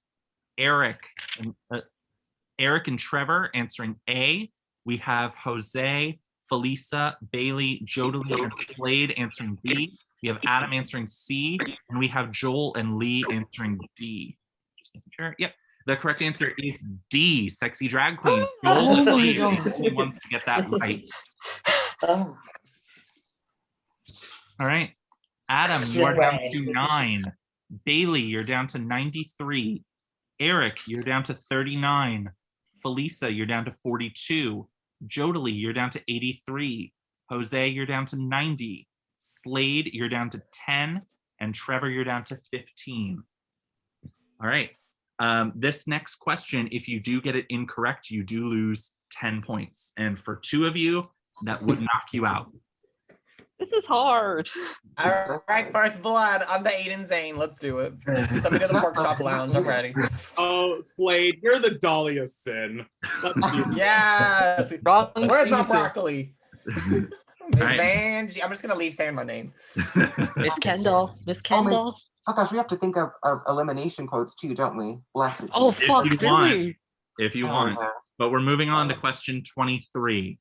A: Eric and Trevor answering A. We have Jose, Felisa, Bailey, Jodilly, and Slade answering B. We have Adam answering C, and we have Joel and Lee answering D. Just making sure. Yep. The correct answer is D, Sexy Drag Queen. Joel and Lee are the only ones to get that right. All right. Adam, you are down to 9. Bailey, you're down to 93. Eric, you're down to 39. Felisa, you're down to 42. Jodilly, you're down to 83. Jose, you're down to 90. Slade, you're down to 10. And Trevor, you're down to 15. All right. This next question, if you do get it incorrect, you do lose 10 points. And for 2 of you, that would knock you out.
L: This is hard.
P: All right, first blood. I'm the Aiden Zane. Let's do it. Send me to the pork chop lounge. I'm ready.
C: Oh, Slade, you're the Dolly of Sin.
P: Yes. Where's my broccoli? Miss
A: Right.
P: Vanjie. I'm just gonna leave saying my name.
L: Miss Kendall. Miss Kendall.
G: Oh gosh, we have to think of elimination quotes too, don't we? Bless it.
L: Oh fuck,
A: If you want.
G: yeah.
A: But we're moving on to question 23.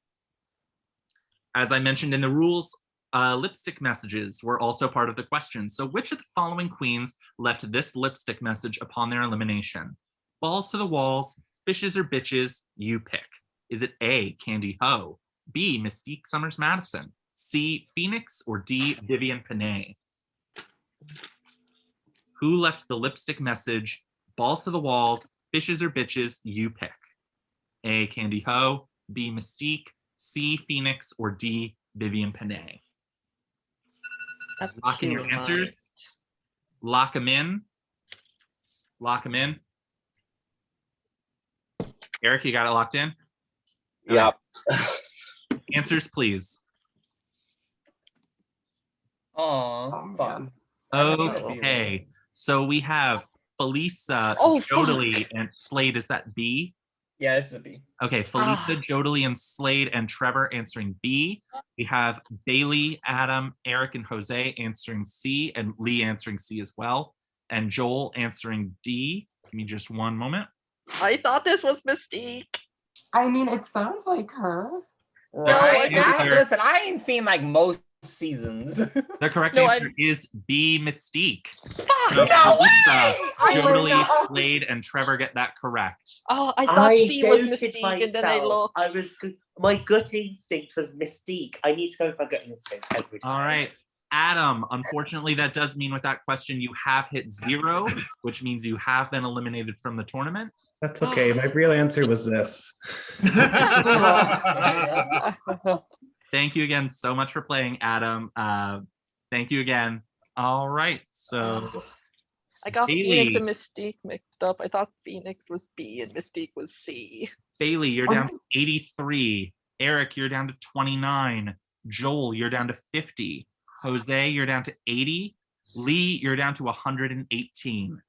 A: As I mentioned in the rules, lipstick messages were also part of the question. So which of the following queens left this lipstick message upon their elimination? Balls to the walls, fishes or bitches, you pick. Is it A, Candy Ho, B, Mystique Summers Madison, C, Phoenix, or D, Vivian Panay? Who left the lipstick message? Balls to the walls, fishes or bitches, you pick. A, Candy Ho, B, Mystique, C, Phoenix, or D, Vivian Panay? Lock in your answers. Lock them in. Lock them in. Eric, you got it locked in?
K: Yep.
A: Answers, please.
P: Oh, fun.
A: Okay. So we have Felisa, Jodilly, and Slade. Is that B?
P: Yeah, this is a B.
A: Okay, Felisa, Jodilly, and Slade, and Trevor answering B. We have Bailey, Adam, Eric, and Jose answering C, and Lee answering C as well, and Joel answering D. Give me just one moment.
L: I thought this was Mystique.
G: I mean, it sounds like her.
P: Right. Listen, I ain't seen like most seasons.
A: The correct answer is B, Mystique.
P: No way!
A: Jodilly, Slade, and Trevor get that correct.
L: Oh, I thought C was
O: doubted
L: Mystique, and then I
O: myself.
L: lost.
O: My gut instinct was Mystique. I need to go with my gut instinct every time.
A: All right. Adam, unfortunately, that does mean with that question, you have hit 0, which means you have been eliminated from the tournament.
F: That's okay. My real answer was this.
A: Thank you again so much for playing, Adam. Thank you again. All right. So
L: I got
A: Bailey.
L: Phoenix and Mystique mixed up. I thought Phoenix was B and Mystique was C.
A: Bailey, you're down to 83. Eric, you're down to 29. Joel, you're down to 50. Jose, you're down to 80. Lee, you're down to 118.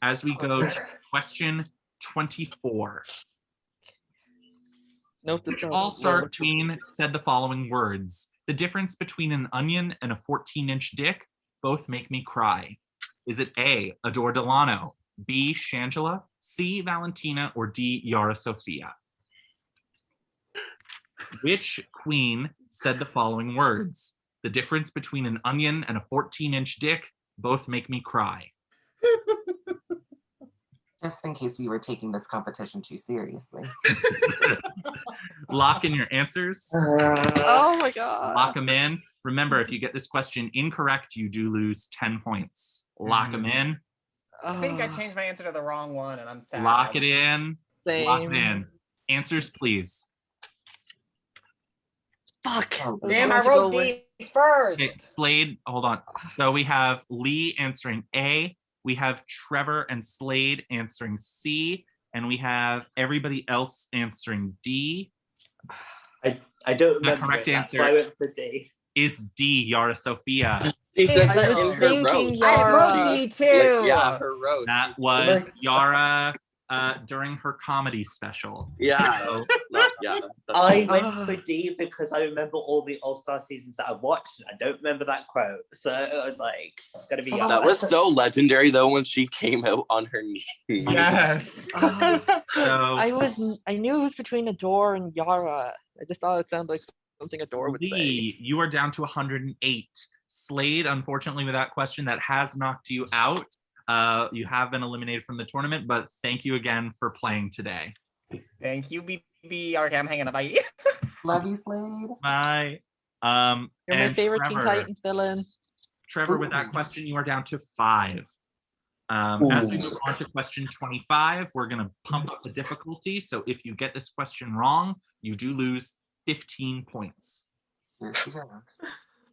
A: As we go to question 24.
L: Note to
A: Which
L: self,
A: all-star
L: roll.
A: queen said the following words? The difference between an onion and a 14-inch dick both make me cry. Is it A, Adore Delano, B, Shangela, C, Valentina, or D, Yara Sofia? Which queen said the following words? The difference between an onion and a 14-inch dick both make me cry.
G: Just in case we were taking this competition too seriously.
A: Lock in your answers.
L: Oh my god.
A: Lock them in. Remember, if you get this question incorrect, you do lose 10 points. Lock them in.
P: I think I changed my answer to the wrong one, and I'm sad.
A: Lock it in. Lock it
L: Same.
A: in. Answers, please.
L: Fuck.
P: Damn, I wrote D first.
A: Okay, Slade, hold on. So we have Lee answering A. We have Trevor and Slade answering C. And we have everybody else answering D.
O: I don't
A: The
O: remember.
A: correct
O: That's
A: answer
O: why I went for D.
A: Is D, Yara Sofia.
K: She said
L: I
K: that
L: was
K: in her
L: thinking
K: roast.
L: Yara.
P: I wrote D too.
K: Like, yeah, her roast.
A: That was Yara during her comedy special.
K: Yeah.
A: So,
K: Yeah.
O: I went for D because I remember all the All-Star seasons that I watched, and I don't remember that quote. So I was like, it's gonna be Yara.
K: That was so legendary though when she came out on her knees.
M: Yes.
A: so
L: I knew it was between Adore and Yara. I just thought it sounded like something Adore would say.
A: Lee, you are down to 108. Slade, unfortunately, with that question, that has knocked you out. You have been eliminated from the tournament, but thank you again for playing today.
P: Thank you, BB. Okay, I'm hanging up. Bye.
G: Love you, Slade.
A: Bye.
L: You're my
A: and
L: favorite Teen
A: Trevor,
L: Titans villain.
A: Trevor, with that question, you are down to 5. As we move on to question 25, we're going to pump up the difficulty. So if you get this question wrong, you do lose 15 points.
G: Here she goes.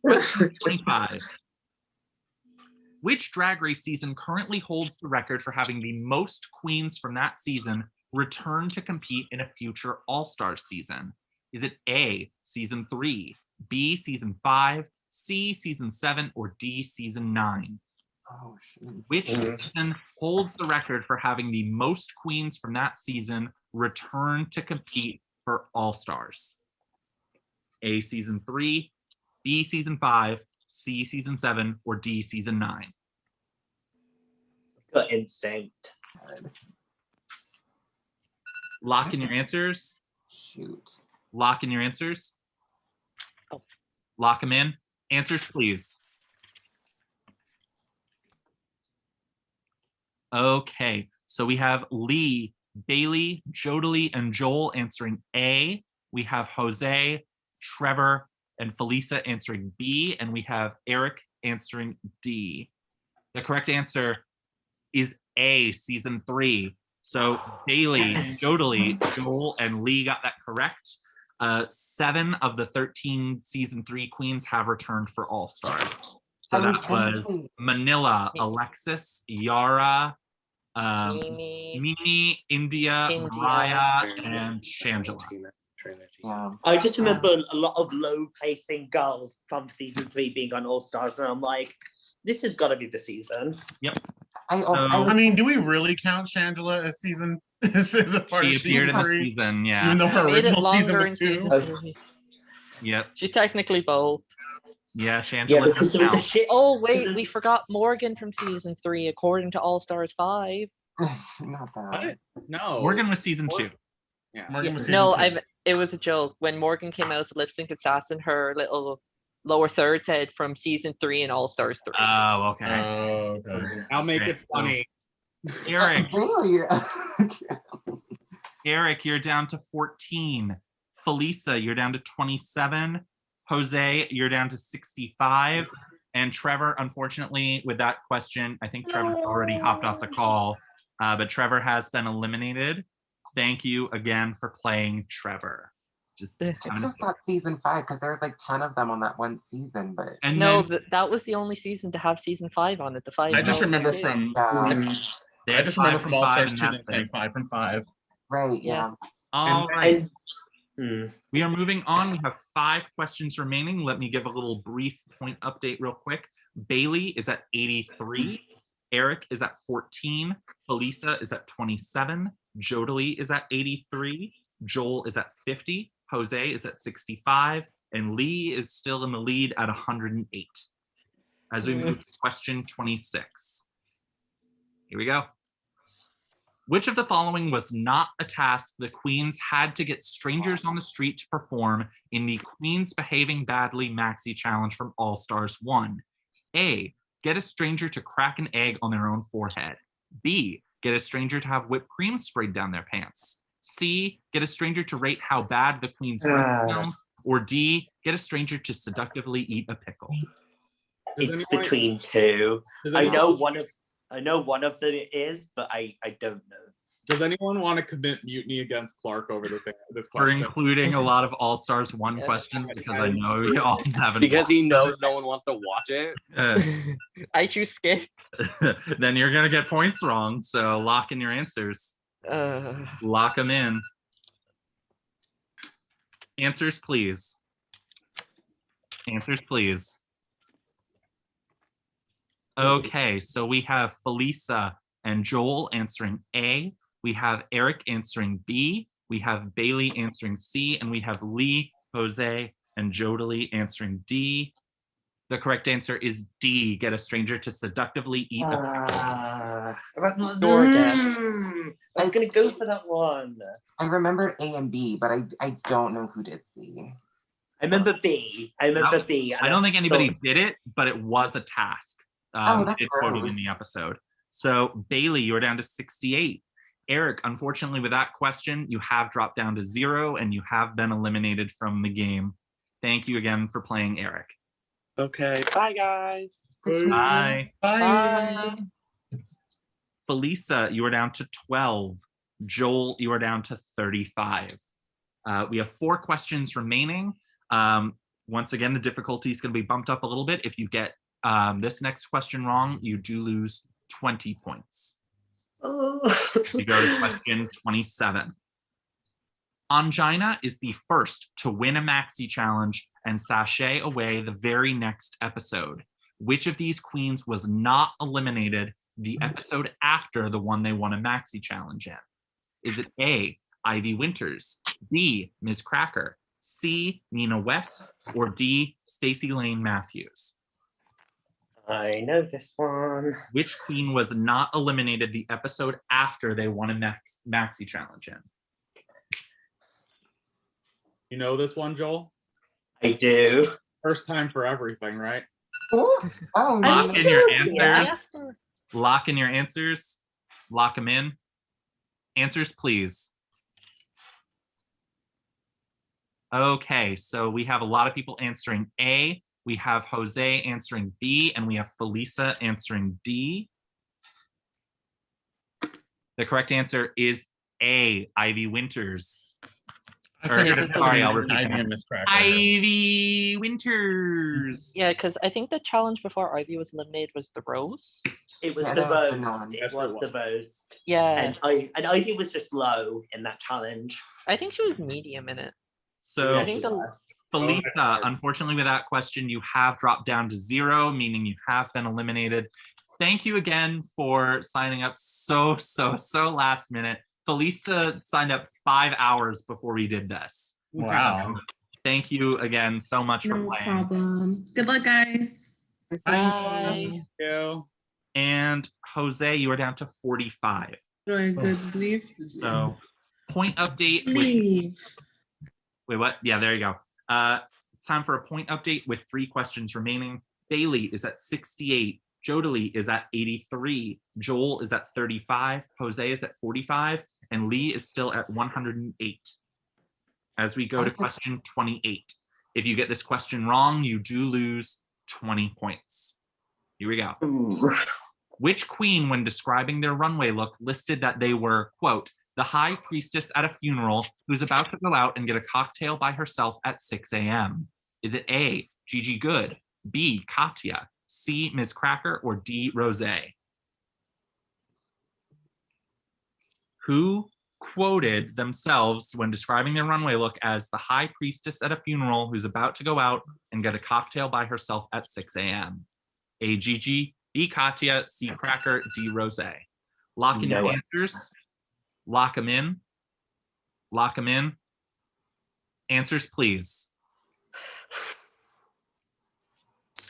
A: Question 25. Which Drag Race season currently holds the record for having the most queens from that season return to compete in a future All-Star season? Is it A, season 3, B, season 5, C, season 7, or D, season 9?
G: Oh, shoot.
A: Which season holds the record for having the most queens from that season return to compete for All-Stars? A, season 3, B, season 5, C, season 7, or D, season 9?
O: Got instinct.
A: Lock in your answers.
G: Shoot.
A: Lock in your answers. Lock them in. Answers, please. Okay, so we have Lee, Bailey, Jodilly, and Joel answering A. We have Jose, Trevor, and Felisa answering B, and we have Eric answering D. The correct answer is A, season 3. So Bailey, Jodilly, Joel, and Lee got that correct. 7 of the 13 season 3 queens have returned for All-Star. So that was Manila, Alexis, Yara, Mimi, India, Mariah, and Shangela.
G: Yeah.
O: I just remember a lot of low-placing girls from season 3 being on All-Stars, and I'm like, this has got to be the season.
A: Yep.
M: I mean, do we really count Shangela as season? As a part
A: She
M: of
A: appeared in the
M: 3?
A: season, yeah.
M: Even though her
L: Made it
M: original season
L: longer
M: was
L: in
M: 2.
L: season 3.
A: Yep.
L: She's technically both.
A: Yeah, Shangela.
O: Yeah, because there was a
A: does
O: shit.
L: Oh wait, we forgot Morgan from season 3, according to All Stars 5.
G: Not that.
C: No.
A: count. Morgan was season 2.
C: Yeah.
M: Morgan was season
L: No,
M: 2.
L: it was a joke. When Morgan came out as a lip sync assassin, her little lower third said from season 3 and All Stars 3.
A: Oh, okay.
M: Okay.
C: I'll make it
A: Great.
C: funny.
A: Eric,
G: Really?
A: Eric, you're down to 14. Felisa, you're down to 27. Jose, you're down to 65. And Trevor, unfortunately, with that question, I think Trevor's already hopped off the call, but Trevor has been eliminated. Thank you again for playing Trevor. Just
G: It's just not season 5 because there's like 10 of them on that one season, but
A: and
L: No,
A: then
L: that was the only season to have season 5 on it. The 5.
M: I just
L: girls
M: remember
L: did.
M: from.
A: they
M: I
A: had
M: just remember
A: 5
M: from
A: from
M: All
A: 5,
M: Stars
A: and
M: 2
A: that's
M: that saying
A: it.
M: 5 from 5.
G: right,
L: Yeah.
G: yeah.
A: All right.
O: Hmm.
A: We are moving on. We have 5 questions remaining. Let me give a little brief point update real quick. Bailey is at 83. Eric is at 14. Felisa is at 27. Jodilly is at 83. Joel is at 50. Jose is at 65. And Lee is still in the lead at 108. As we move to question 26. Here we go. Which of the following was not a task the queens had to get strangers on the street to perform in the Queens Behaving Badly Maxi Challenge from All Stars 1? A, get a stranger to crack an egg on their own forehead. B, get a stranger to have whipped cream sprayed down their pants. C, get a stranger to rate how bad the queen's breath smells. Or D, get a stranger to seductively eat a pickle.
O: It's between two. I know one of them is, but I don't know.
D: Does anyone want to commit mutiny against Clark over this
A: For
D: question?
A: including a lot of All Stars 1 questions, because I know you all haven't.
K: Because he knows no one wants to watch it.
L: I choose skip.
A: Then you're gonna get points wrong. So lock in your answers. Lock them in. Answers, please. Answers, please. Okay, so we have Felisa and Joel answering A. We have Eric answering B. We have Bailey answering C. And we have Lee, Jose, and Jodilly answering D. The correct answer is D. Get a stranger to seductively eat a pickle.
O: I was going to go for that one.
G: I remember A and B, but I don't know who did C.
O: I remember B. I
A: don't think anybody did it, but it was a task.
G: That's
A: it quoted in the episode. So Bailey, you're down to 68. Eric, unfortunately, with that question, you have dropped down to 0 and you have been eliminated from the game. Thank you again for playing, Eric.
K: Okay, bye guys.
A: Bye.
M: Bye.
A: Felisa, you are down to 12. Joel, you are down to 35. We have 4 questions remaining. Once again, the difficulty is going to be bumped up a little bit. If you get this next question wrong, you do lose 20 points. We go to question 27. Angina is the first to win a maxi challenge and sashay away the very next episode. Which of these queens was not eliminated the episode after the one they won a maxi challenge in? Is it A, Ivy Winters, B, Ms. Cracker, C, Nina West, or D, Stacey Lane Matthews?
O: I know this one.
A: Which queen was not eliminated the episode after they won a maxi challenge in?
D: You know this one, Joel?
O: I do.
D: First time for everything, right?
A: Lock in your answers. Lock in your answers. Lock them in. Answers, please. Okay, so we have a lot of people answering A. We have Jose answering B, and we have Felisa answering D. The correct answer is A, Ivy Winters. Sorry, I'll repeat that. Ivy Winters.
L: Yeah, because I think the challenge before Ivy was eliminated was the roast.
O: It was the roast. It was the roast.
L: Yeah.
O: And Ivy was just low in that challenge.
L: I think she was medium in it.
A: So
L: I think
A: Felisa, unfortunately with that question, you have dropped down to 0, meaning you have been eliminated. Thank you again for signing up so last minute. Felisa signed up 5 hours before we did this.
M: Wow.
A: Thank you again so much for playing.
Q: No problem. Good luck, guys.
L: Bye.
D: Thank you.
A: And Jose, you are down to 45.
Q: Do I good leave?
A: So point update.
Q: Leave.
A: Wait, what? Yeah, there you go. It's time for a point update with 3 questions remaining. Bailey is at 68. Jodilly is at 83. Joel is at 35. Jose is at 45. And Lee is still at 108. As we go to question 28. If you get this question wrong, you do lose 20 points. Here we go. Which queen, when describing their runway look, listed that they were, quote, the high priestess at a funeral who's about to go out and get a cocktail by herself at 6 a.m.? Is it A, Gigi Good, B, Katya, C, Ms. Cracker, or D, Rose? Who quoted themselves when describing their runway look as the high priestess at a funeral who's about to go out and get a cocktail by herself at 6 a.m.? A, Gigi, B, Katya, C, Cracker, D, Rose. Lock in your answers. Lock them in. Lock them in. Answers, please.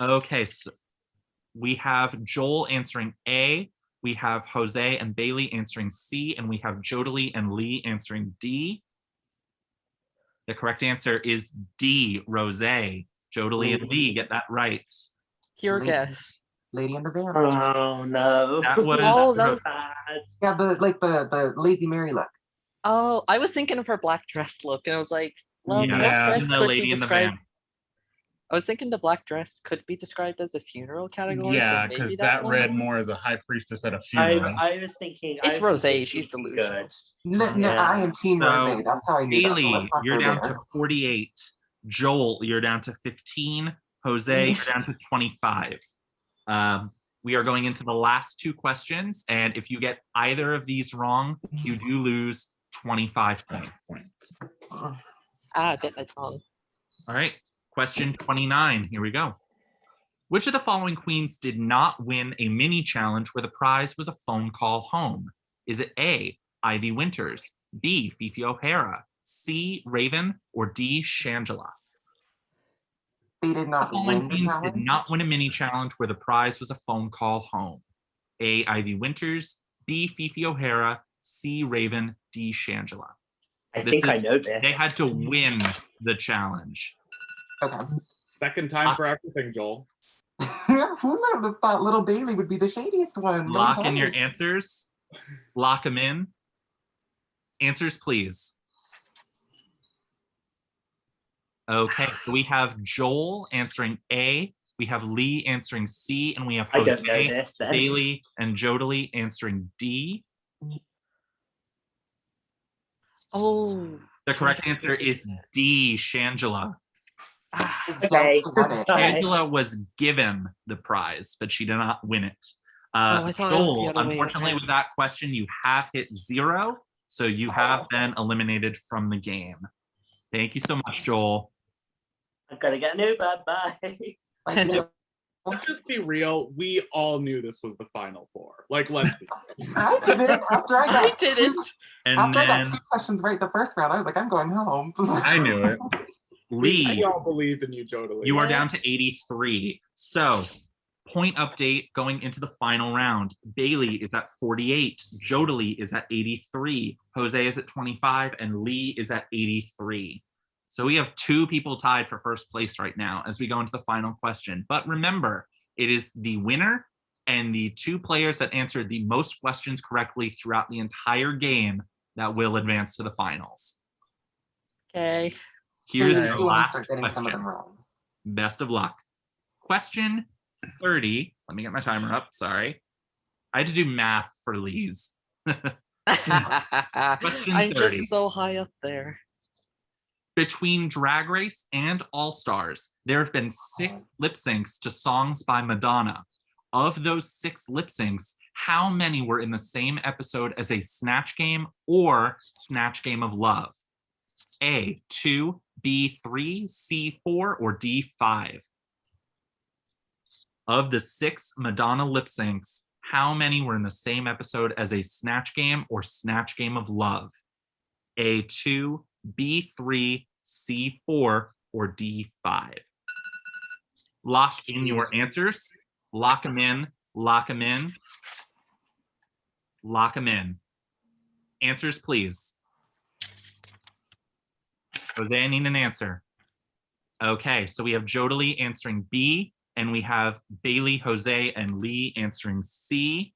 A: Okay, so we have Joel answering A. We have Jose and Bailey answering C. And we have Jodilly and Lee answering D. The correct answer is D, Rose. Jodilly and Lee get that right.
L: Your guess.
G: Lady in the Van.
O: Oh no.
A: That was,
L: that was
G: Yeah, the Lazy Mary look.
L: Oh, I was thinking of her black dress look, and I was like, well,
A: Yeah,
L: black dress
A: and the
L: could
A: lady
L: be
A: in the
L: described.
A: van.
L: I was thinking the black dress could be described as a funeral category.
M: Yeah,
L: so
M: because
L: maybe
M: that
L: one.
M: read more as a high priestess at a funeral.
O: I was thinking.
L: It's Rosé. She's delusional.
O: Good.
G: No, I am Team
A: So,
G: Rosé. That's how I knew that. So
A: Bailey,
G: let's not
A: you're
G: go
A: down
G: there.
A: to 48. Joel, you're down to 15. Jose, you're down to 25. We are going into the last two questions, and if you get either of these wrong, you do lose 25 points.
L: I bit my tongue.
A: All right, question 29. Here we go. Which of the following queens did not win a mini challenge where the prize was a phone call home? Is it A, Ivy Winters, B, Fifi O'Hara, C, Raven, or D, Shangela?
G: They did not
A: The following
G: win the
A: queens
G: challenge.
A: did not win a mini challenge where the prize was a phone call home. A, Ivy Winters, B, Fifi O'Hara, C, Raven, D, Shangela.
O: I think I know this.
A: They had to win the challenge.
G: Okay.
C: Second time for everything, Joel.
G: Who would have thought little Bailey would be the shadiest one? No
A: Lock in your
G: way.
A: answers. Lock them in. Answers, please. Okay, so we have Joel answering A, we have Lee answering C, and we have
O: I don't know
A: Jose,
O: this, then.
A: Bailey, and Jodilly answering D.
L: Oh.
A: The correct answer is D, Shangela.
O: Okay.
A: Shangela was given the prize, but she did not win it.
L: I thought it was the
A: Joel,
L: other way
A: unfortunately,
L: around.
A: with that question, you have hit 0, so you have been eliminated from the game. Thank you so much, Joel.
O: I'm gonna get an Uber. Bye.
C: Let's just be real. We all knew this was the final four. Like, let's be.
G: I didn't. After I got
A: And
G: after I got
A: then
G: 2 questions right the first round, I was like, I'm going home.
M: I knew it.
A: Lee,
C: We all believed in you, Jodilly.
A: you are down to 83. So, point update going into the final round. Bailey is at 48. Jodilly is at 83. Jose is at 25. And Lee is at 83. So we have 2 people tied for first place right now as we go into the final question. But remember, it is the winner and the 2 players that answered the most questions correctly throughout the entire game that will advance to the finals.
L: Okay.
A: Here's
G: Okay.
A: the
G: Who wants to
A: last
G: start getting some of
A: question.
G: them wrong?
A: Best of luck. Question 30. Let me get my timer up. Sorry. I had to do math for Lee's.
L: I'm
A: 30.
L: just so high up there.
A: Between Drag Race and All Stars, there have been 6 lip syncs to songs by Madonna. Of those 6 lip syncs, how many were in the same episode as a Snatch Game or Snatch Game of Love? A, 2, B, 3, C, 4, or D, 5? Of the 6 Madonna lip syncs, how many were in the same episode as a Snatch Game or Snatch Game of Love? A, 2, B3, C4, or D5. Lock in your answers. Lock them in. Lock them in. Lock them in. Answers, please. Jose, I need an answer. Okay, so we have Jodilly answering B, and we have Bailey, Jose, and Lee answering C.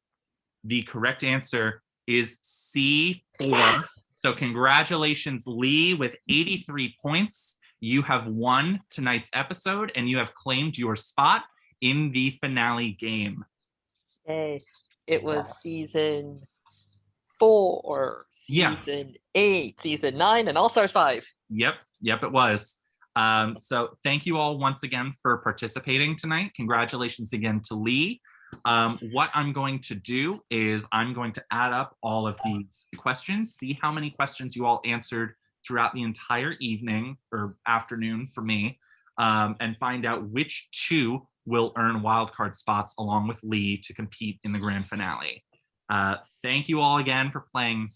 A: The correct answer is C4. So congratulations, Lee, with 83 points. You have won tonight's episode, and you have claimed your spot in the finale game.
L: Yay. It was season 4, season 8, season 9, and All Stars 5.
A: Yep, it was. So thank you all once again for participating tonight. Congratulations again to Lee. What I'm going to do is I'm going to add up all of these questions, see how many questions you all answered throughout the entire evening or afternoon for me, and find out which 2 will earn wildcard spots along with Lee to compete in the grand finale. Thank you all again for playing.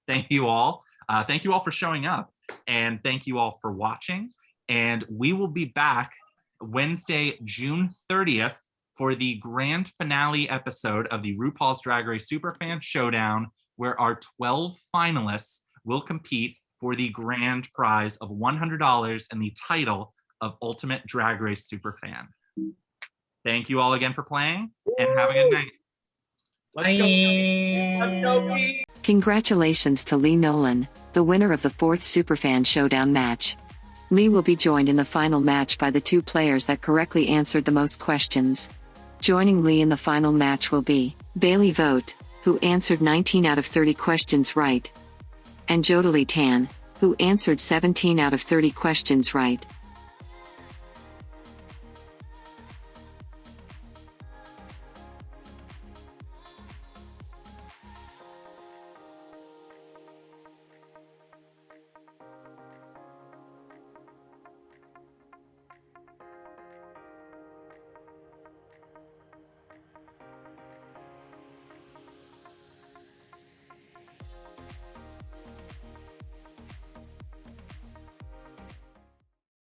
A: Thank you all. Thank you all for showing up. And thank you all for watching. And we will be back Wednesday, June 30th for the grand finale episode of the RuPaul's Drag Race Superfan Showdown, where our 12 finalists will compete for the grand prize of $100 and the title of Ultimate Drag Race Superfan. Thank you all again for playing, and have a good night.
K: Let's go. Let's go.
N: Congratulations to Lee Nolan, the winner of the 4th Superfan Showdown match. Lee will be joined in the final match by the 2 players that correctly answered the most questions. Joining Lee in the final match will be Bailey Vogt, who answered 19 out of 30 questions right, and Jodilly Tan, who answered 17 out of 30 questions right.